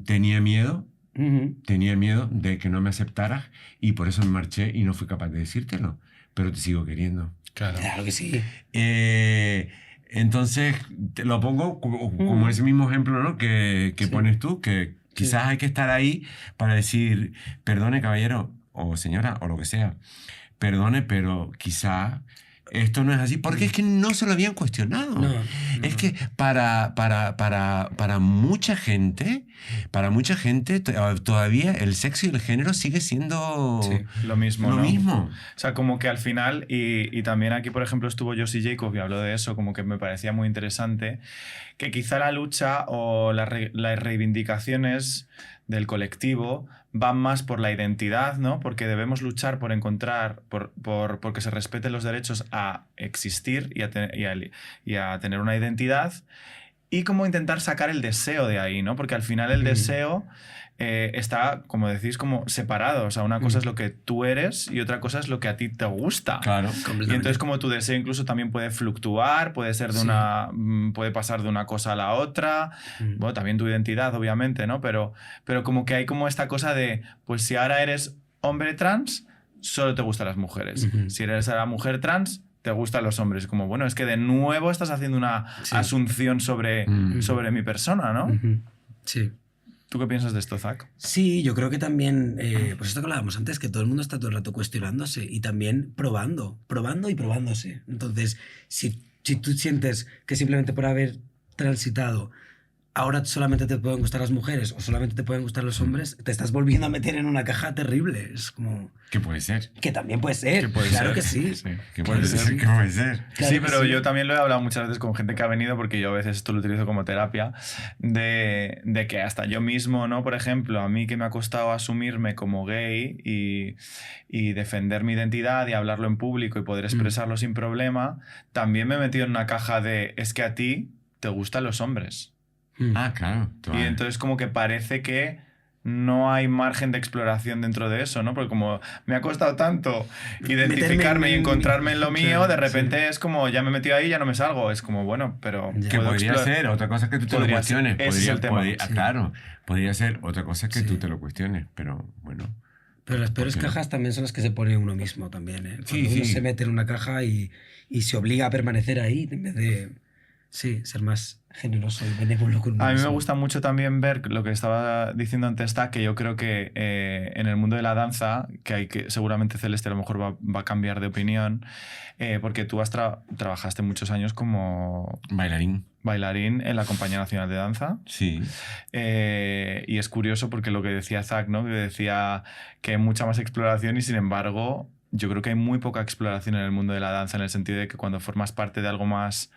tenía miedo de que no me aceptaras y por eso me marché y no fui capaz de decírtelo. Pero te sigo queriendo. Claro. Claro que sí. Entonces, te lo pongo como ese mismo ejemplo, ¿no? que Sí. pones tú, que quizás hay que estar ahí para decir, perdone caballero o señora o lo que sea, perdone, pero quizás esto no es así, porque es que no se lo habían cuestionado. No, Es no. que para mucha gente, todavía el sexo y el género sigue siendo Sí. Lo mismo, lo ¿no? mismo. O sea, como que al final, y también aquí, por ejemplo, estuvo Josie Jacob y habló de eso, como que me parecía muy interesante, que quizá la lucha o las reivindicaciones del colectivo van más por la identidad, ¿no? Porque debemos luchar por encontrar, porque se respeten los derechos a existir y a tener una identidad. y como intentar sacar el deseo de ahí, ¿no? Porque al final el deseo está, como decís, como separado. O sea, una cosa es lo que tú eres y otra cosa es lo que a ti te gusta. Claro. Y entonces como tu deseo incluso también puede fluctuar, puede ser puede pasar de una cosa a la otra. Bueno, también tu identidad, obviamente, ¿no? Pero como que hay como esta cosa de, pues si ahora eres hombre trans, solo te gustan las mujeres. Si eres la mujer trans, te gustan los hombres. Como, bueno, es que de nuevo estás haciendo una asunción sobre mi persona, ¿no? Sí. ¿Tú qué piensas de esto, Zach? Sí, yo creo que también, pues esto que hablábamos antes, que todo el mundo está todo el rato cuestionándose y también probando y probándose. Entonces, si tú sientes que simplemente por haber transitado ahora solamente te pueden gustar las mujeres o solamente te pueden gustar los hombres, te estás volviendo a meter en una caja terrible. Es como... ¿Qué puede ser? Que también puede ser. Que puede claro ser. que sí. ¿Qué puede ser? ¿Qué puede ser? Claro sí, que pero sí. yo también lo he hablado muchas veces con gente que ha venido, porque yo a veces esto lo utilizo como terapia, de que hasta yo mismo, ¿no? Por ejemplo, a mí que me ha costado asumirme como gay y defender mi identidad y hablarlo en público y poder expresarlo sin problema, también me he metido en una caja de, es que a ti te gustan los hombres. Ah, claro. Y entonces como que parece que no hay margen de exploración dentro de eso, ¿no? Porque como me ha costado tanto identificarme y encontrarme en lo mío, de repente es como, ya me he metido ahí, ya no me salgo. Es como, bueno, pero... Que podría ser otra cosa que tú te lo cuestiones. Ese es el tema. Claro, podría ser otra cosa que tú te lo cuestiones, pero bueno. Pero las peores cajas también son las que se pone uno mismo también, ¿eh? Cuando uno se mete en una caja y se obliga a permanecer ahí en vez de... Sí, ser más generoso y benévolo con uno A mí mismo. me gusta mucho también ver lo que estaba diciendo antes, que yo creo que en el mundo de la danza, seguramente Celeste a lo mejor va a cambiar de opinión, porque tú trabajaste muchos años como bailarín en la Compañía Nacional de Danza. Sí. Y es curioso porque lo que decía Zach, ¿no? Que decía que hay mucha más exploración y sin embargo yo creo que hay muy poca exploración en el mundo de la danza, en el sentido de que cuando formas parte de algo más...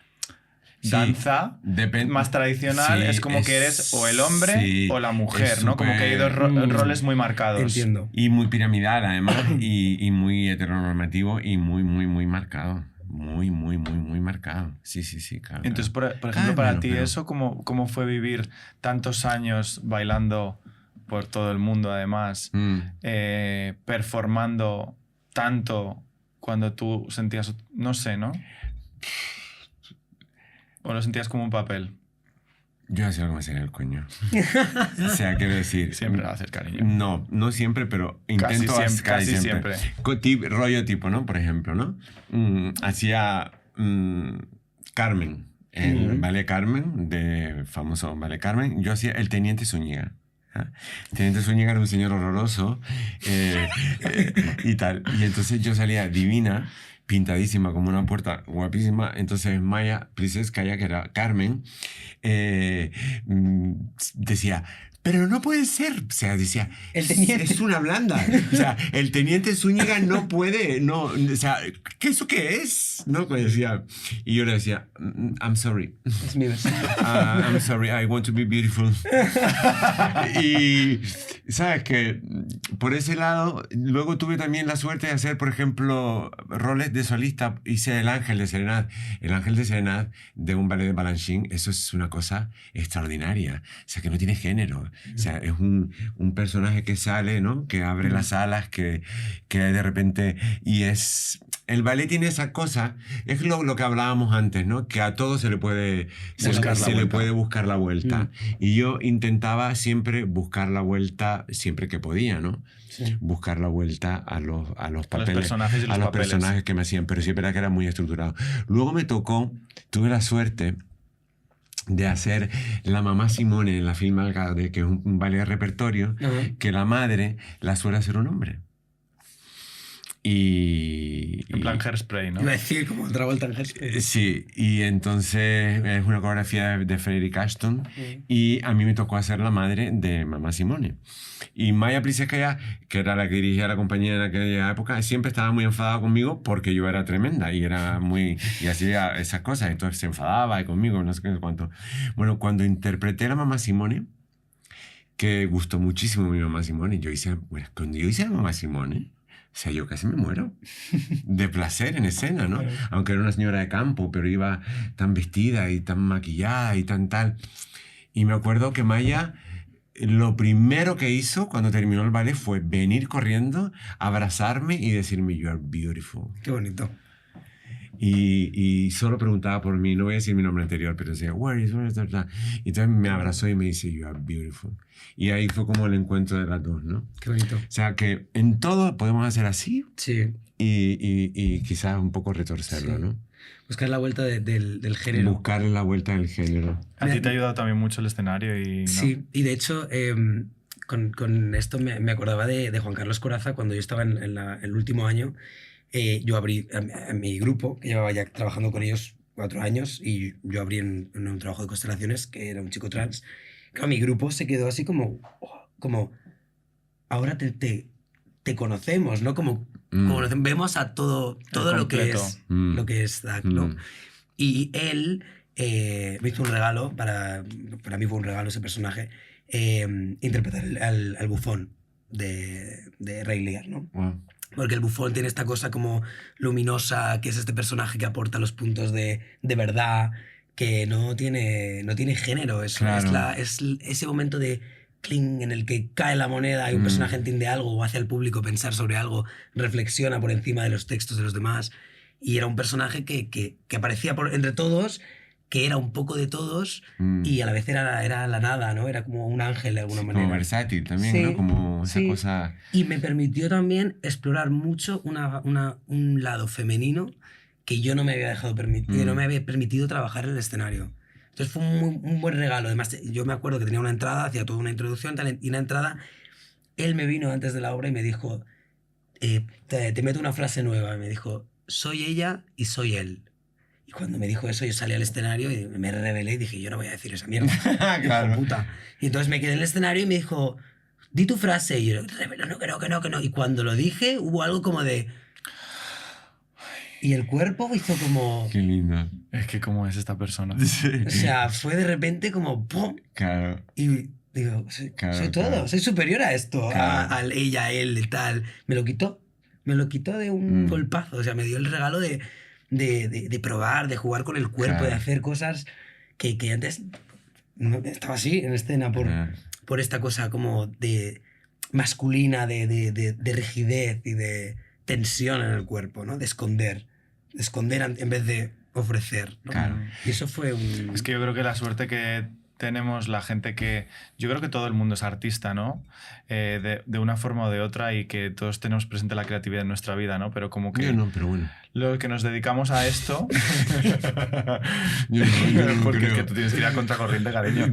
danza más tradicional, es como que eres o el hombre o la mujer, ¿no? Como que hay dos roles muy marcados. Entiendo. Y muy piramidal, además, y muy heteronormativo y muy, muy, muy marcado. Muy, muy, muy, muy marcado. Sí, claro. Entonces, por ejemplo, para ti, ¿eso cómo fue vivir tantos años bailando por todo el mundo, además, performando tanto cuando tú sentías, no sé, ¿no? ¿O lo sentías como un papel? Yo hacía algo más en el coño. O sea, quiero decir... Siempre lo haces, cariño. No siempre, pero intento casi siempre. Rollo tipo, ¿no? Por ejemplo, ¿no? Hacía Carmen, el Ballet Carmen, de famoso Ballet Carmen. Yo hacía el Teniente Zúñiga. El Teniente Zúñiga era un señor horroroso y tal. Y entonces yo salía divina, pintadísima como una puerta, guapísima. Entonces Maya Plisetskaya, que era Carmen, decía, pero no puede ser. O sea, decía, el teniente es una blanda. O sea, el Teniente Zúñiga no puede, no, o sea, ¿eso qué es? ¿No? Pues decía, y yo le decía, I'm sorry. Es mi versión. I'm sorry, I want to be beautiful. Y, ¿sabes qué? Por ese lado, luego tuve también la suerte de hacer, por ejemplo, roles de solista. Hice El Ángel de Serenad. El Ángel de Serenad de un ballet de Balanchine, eso es una cosa extraordinaria. O sea, que no tiene género. O sea, es un personaje que sale, ¿no? Que abre las alas, que de repente... Y es... El ballet tiene esa cosa, es lo que hablábamos antes, ¿no? Que a todo se le puede buscar la vuelta. Y yo intentaba siempre buscar la vuelta, siempre que podía, ¿no? Sí. Buscar la vuelta a los papeles, personajes y a los personajes que me hacían, pero sí es verdad que era muy estructurado. Luego tuve la suerte de hacer La Mamá Simone en la Film Algarde, que es un ballet de repertorio, que la madre la suele hacer un hombre. En plan Hairspray, ¿no? Iba a decir como Travolta en Hairspray. Sí, y entonces es una coreografía de Frederick Ashton y a mí me tocó hacer la madre de Mamá Simone. Y Maya Plisetskaya, que era la que dirigía la compañía en aquella época, siempre estaba muy enfadada conmigo porque yo era tremenda y hacía esas cosas, entonces se enfadaba y conmigo, no sé qué, cuánto. Bueno, cuando interpreté a la Mamá Simone, que gustó muchísimo mi Mamá Simone, cuando yo hice la Mamá Simone, o sea, yo casi me muero de placer en escena, ¿no? Aunque era una señora de campo, pero iba tan vestida y tan maquillada y tan tal. Y me acuerdo que Maya, lo primero que hizo cuando terminó el ballet fue venir corriendo, abrazarme y decirme, "You are beautiful". Qué bonito. Y solo preguntaba por mí, no voy a decir mi nombre anterior, pero decía, where is that? Y entonces me abrazó y me dice, "You are beautiful". Y ahí fue como el encuentro de las dos, ¿no? Qué bonito. O sea, que en todo podemos hacer así Sí. y quizás un poco retorcerlo, Sí. ¿no? Buscar la vuelta del género. Buscar la vuelta del género. A ti te ha ayudado también mucho el escenario y... ¿no? Sí, y de hecho, con esto me acordaba de Juan Carlos Corazza cuando yo estaba en el último año. Yo abrí a mi grupo, que llevaba ya trabajando con ellos 4 años, y yo abrí en un trabajo de constelaciones, que era un chico trans. Claro, mi grupo se quedó así como ahora te conocemos, ¿no? Como vemos a todo lo que es DAC, ¿no? Y él me hizo un regalo, para mí fue un regalo ese personaje, interpretar al bufón de Ray Lear, ¿no? Wow. Porque el bufón tiene esta cosa como luminosa, que es este personaje que aporta los puntos de verdad, que no tiene género. Claro. Es ese momento de cling en el que cae la moneda y un personaje entiende algo o hace al público pensar sobre algo, reflexiona por encima de los textos de los demás. Y era un personaje que aparecía entre todos, que era un poco de todos y a la vez era la nada, ¿no? Era como un ángel de alguna manera. Como versátil también, Sí, ¿no? Como esa sí. cosa... Y me permitió también explorar mucho un lado femenino que yo no me había dejado permitir, no me había permitido trabajar en el escenario. Entonces fue un buen regalo. Además, yo me acuerdo que tenía una entrada, hacía toda una introducción, y una entrada, él me vino antes de la obra y me dijo, te meto una frase nueva. Y me dijo, soy ella y soy él. Y cuando me dijo eso, yo salí al escenario y me rebelé y dije, yo no voy a decir esa mierda. Claro. Hijo de puta. Y entonces me quedé en el escenario y me dijo, di tu frase. Y yo, rebelo, no, que no. Y cuando lo dije, hubo algo como de... Y el cuerpo hizo como... Qué lindo. Es que cómo es esta persona. Sí. O sea, fue de repente como... ¡pum! Claro. Y digo, soy Claro, todo, claro. soy superior a esto, Claro. a ella, a él y tal. Me lo quitó de un golpazo. O sea, me dio el regalo de probar, de jugar con el cuerpo, Claro. de hacer cosas que antes no estaba así en escena por esta cosa como de masculina, de rigidez y de tensión en el cuerpo, ¿no? De esconder en vez de ofrecer, ¿no? Claro. Y eso fue un... Es que yo creo que la suerte que tenemos la gente que... Yo creo que todo el mundo es artista, ¿no? De una forma o de otra, y que todos tenemos presente la creatividad en nuestra vida, ¿no? Pero como que... Yo no, pero bueno. Los que nos dedicamos a esto... Yo no porque creo. es que tú tienes que ir a contracorriente, cariño.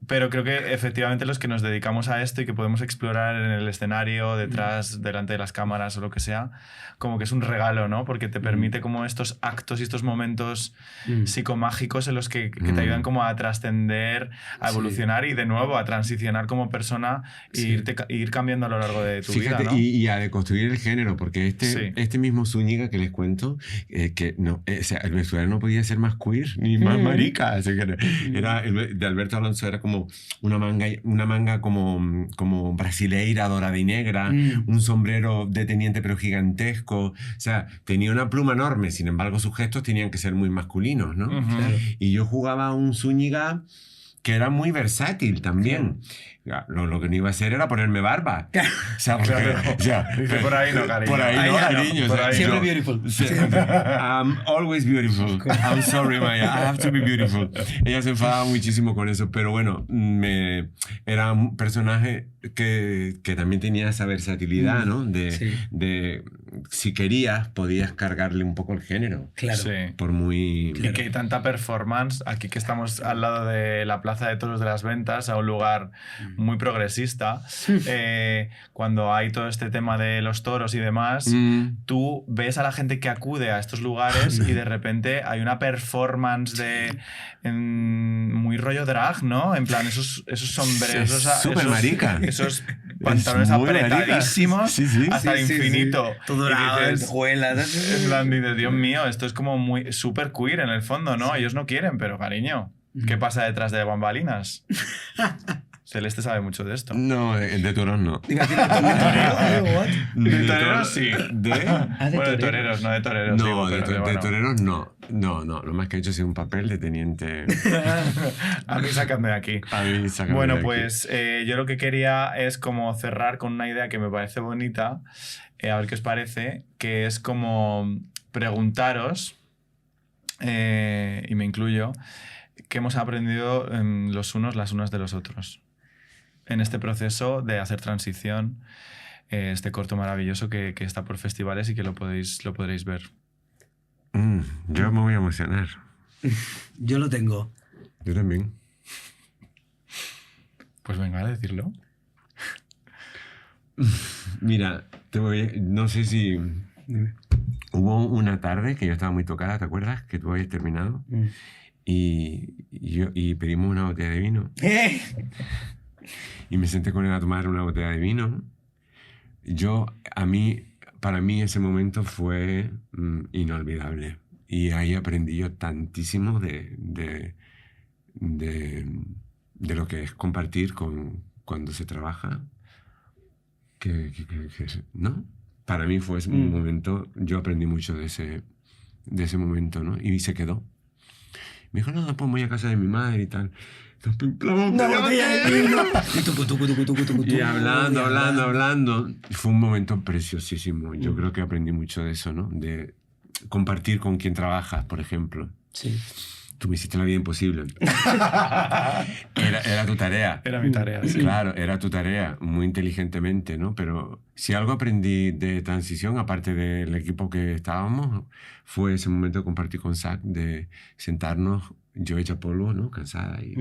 Pero creo que efectivamente los que nos dedicamos a esto y que podemos explorar en el escenario, detrás, delante de las cámaras o lo que sea, como que es un regalo, ¿no? Porque te permite como estos actos y estos momentos psicomágicos en los que te ayudan como a trascender, a evolucionar y de nuevo a transicionar como persona e ir cambiando a lo largo de tu Fíjate, vida, ¿no? y a deconstruir el género, porque Sí. este mismo Zúñiga que les cuento, que no, o sea, el vestuario no podía ser más queer ni más marica. O sea, que de Alberto Alonso era como una manga como brasileira, dorada y negra, un sombrero de teniente pero gigantesco. O sea, tenía una pluma enorme, sin embargo sus gestos tenían que ser muy masculinos, ¿no? Ujú. Claro. Y yo jugaba a un Zúñiga que era muy versátil también. Lo que no iba a hacer era ponerme barba. O sea, porque, Claro. o sea, Dice, por ahí no, cariño. Por ahí Ahí no, ya no, cariño. por o sea, ahí Siempre no. beautiful. Sí. I'm always beautiful. I'm sorry, Maya. I have to be beautiful. Ella se enfadaba muchísimo con eso, pero bueno, era un personaje que también tenía esa versatilidad, ¿no? De si querías, podías cargarle un poco el género. Claro. Sí. Por muy... Y que hay tanta performance, aquí que estamos al lado de la Plaza de Toros de las Ventas, a un lugar muy progresista, cuando hay todo este tema de los toros y demás, tú ves a la gente que acude a estos lugares y de repente hay una performance muy rollo drag, ¿no? En plan, esos sombreros, Es súper marica. esos pantalones muy apretadísimos marica. Sí, sí. hasta el infinito. Todo Y dorado, dices, lentejuelas. en plan, dices, Dios mío, esto es como muy súper queer en el fondo, ¿no? Ellos no quieren, pero cariño, ¿qué pasa detrás de bambalinas? Celeste sabe mucho de esto. No, de toros no. Iba a decir, ¿de what? De toreros sí. Bueno, de toreros. toreros, no de toreros. No, digo, de, pero bueno. toreros no. No, lo más que he hecho ha sido un papel de teniente. A mí sácame de aquí. A mí, sácame Bueno, de aquí. pues yo lo que quería es como cerrar con una idea que me parece bonita, a ver qué os parece, que es como preguntaros, y me incluyo, qué hemos aprendido los unos las unas de los otros en este proceso de hacer transición, este corto maravilloso que está por festivales y que lo podréis ver. Yo me voy a emocionar. Yo lo tengo. Yo también. Pues venga, a decirlo. Mira, no sé si... Hubo una tarde que yo estaba muy tocada, ¿te acuerdas? Que tú habías terminado. Y pedimos una botella de vino. Y me senté con él a tomar una botella de vino. Para mí ese momento fue inolvidable. Y ahí aprendí yo tantísimo de lo que es compartir cuando se trabaja. ¿No? Para mí fue un momento, yo aprendí mucho de ese momento, ¿no? Y se quedó. Me dijo, no, pues voy a casa de mi madre y tal. Nos pimplamos ¡Una botella de vino! y hablando. Fue un momento preciosísimo. Yo creo que aprendí mucho de eso, ¿no? De compartir con quien trabajas, por ejemplo. Sí. Tú me hiciste la vida imposible. Era tu tarea. Era mi tarea, sí. Claro, era tu tarea, muy inteligentemente, ¿no? Pero si algo aprendí de transición, aparte del equipo que estábamos, fue ese momento de compartir con Zach, de sentarnos, yo hecha polvo, ¿no? Cansada y...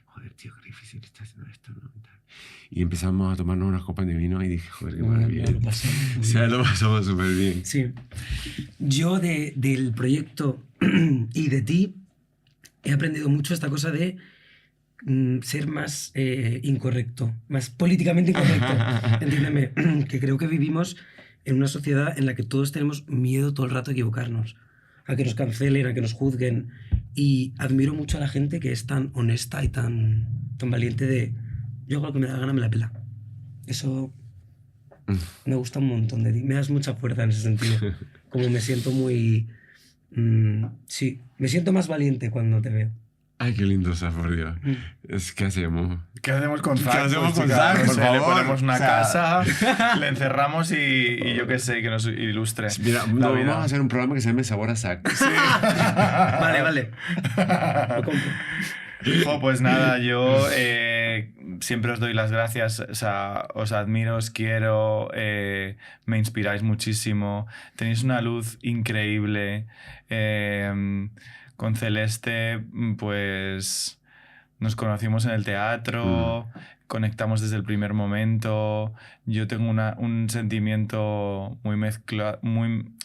Joder, tío, qué difícil está haciendo esto, ¿no? Y empezamos a tomarnos unas copas de vino y dije, joder, qué maravilla. O sea, lo pasamos súper bien. Sí. Yo del proyecto y de ti he aprendido mucho esta cosa de ser más incorrecto, más políticamente incorrecto. Entiéndeme, que creo que vivimos en una sociedad en la que todos tenemos miedo todo el rato a equivocarnos, a que nos cancelen, a que nos juzguen. Y admiro mucho a la gente que es tan honesta y tan valiente de yo hago lo que me da la gana, me la pela. Eso me gusta un montón de ti. Me das mucha fuerza en ese sentido. Como me siento muy... sí, me siento más valiente cuando te veo. Ay, qué lindo, Zach, por Dios. ¿Qué hacemos? ¿Qué hacemos con Zach? ¿Qué hacemos Pues, con chica, Zach, no por sé, favor? Le ponemos una O sea, casa, le encerramos y yo qué sé, que nos ilustre. Mira, la vida. vamos a hacer un programa que se llame Sabor a Zach. Vale. Lo compro. Pues nada, yo siempre os doy las gracias, o sea, os admiro, os quiero, me inspiráis muchísimo, tenéis una luz increíble. Con Celeste, pues nos conocimos en el teatro, conectamos desde el primer momento. Yo tengo un sentimiento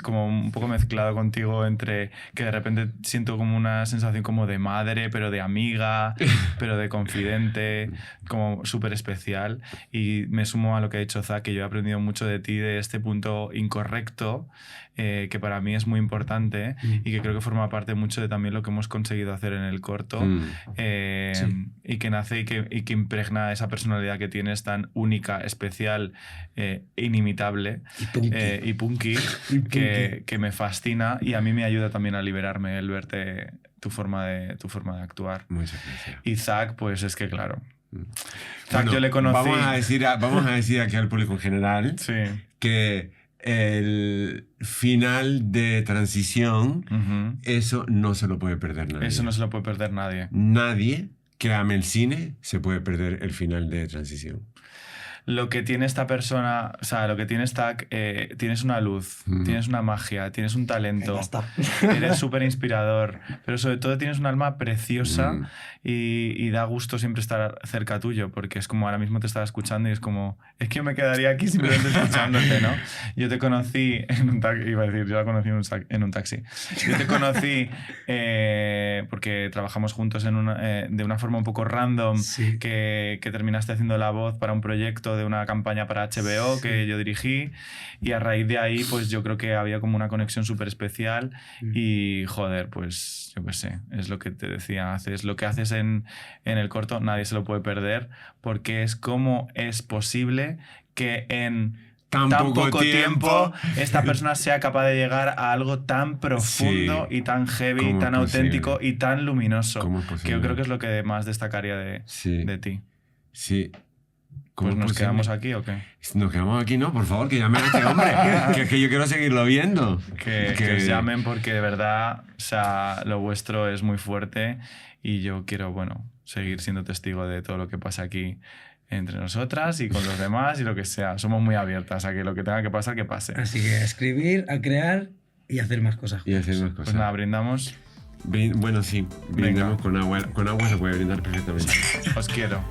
como un poco mezclado contigo, entre que de repente siento como una sensación como de madre, pero de amiga, pero de confidente, como súper especial. Y me sumo a lo que ha dicho Zach, que yo he aprendido mucho de ti, de este punto incorrecto, que para mí es muy importante y que creo que forma parte mucho de también lo que hemos conseguido hacer en el corto, Sí. y que nace y que impregna esa personalidad que tienes tan única, especial, inimitable y punky, que me fascina, y a mí me ayuda también a liberarme el verte tu forma de actuar. Muchas gracias. Y Zach, pues es que claro. Zach, Bueno, yo le conocí... Vamos a decir aquí al público en general Sí. que el final de transición, eso no se lo puede perder nadie. Eso no se lo puede perder nadie. Nadie que ame el cine se puede perder el final de transición. Lo que tiene esta persona, o sea, lo que tiene Zach, tienes una luz, tienes una magia, tienes un talento, Ya está. eres súper inspirador, pero sobre todo tienes un alma preciosa y da gusto siempre estar cerca tuyo, porque es como ahora mismo te estaba escuchando y es como, es que yo me quedaría aquí simplemente escuchándote, ¿no? Yo te conocí en un taxi, iba a decir, yo la conocí en un taxi. Yo te conocí porque trabajamos juntos de una forma un poco random, Sí. que terminaste haciendo la voz para un proyecto proyecto de una campaña para HBO que yo dirigí, y a raíz de ahí pues yo creo que había como una conexión súper especial y joder, pues yo qué sé, es lo que te decía, lo que haces en el corto, nadie se lo puede perder, porque es cómo es posible que en tan poco tiempo esta persona sea capaz de llegar a algo tan profundo y tan heavy, tan auténtico y tan luminoso. Que yo creo que es lo que más destacaría de ti. Sí. Pues nos quedamos aquí ¿o qué? Nos quedamos aquí, no, por favor, que llamen a este hombre, que yo quiero seguirlo viendo. Que os llamen porque de verdad, o sea, lo vuestro es muy fuerte y yo quiero, bueno, seguir siendo testigo de todo lo que pasa aquí entre nosotras y con los demás y lo que sea. Somos muy abiertas a que lo que tenga que pasar, que pase. Así que a escribir, a crear y a hacer más cosas. Pues nada, brindamos. Bueno, sí, brindamos con agua. Con agua se puede brindar perfectamente. Os quiero.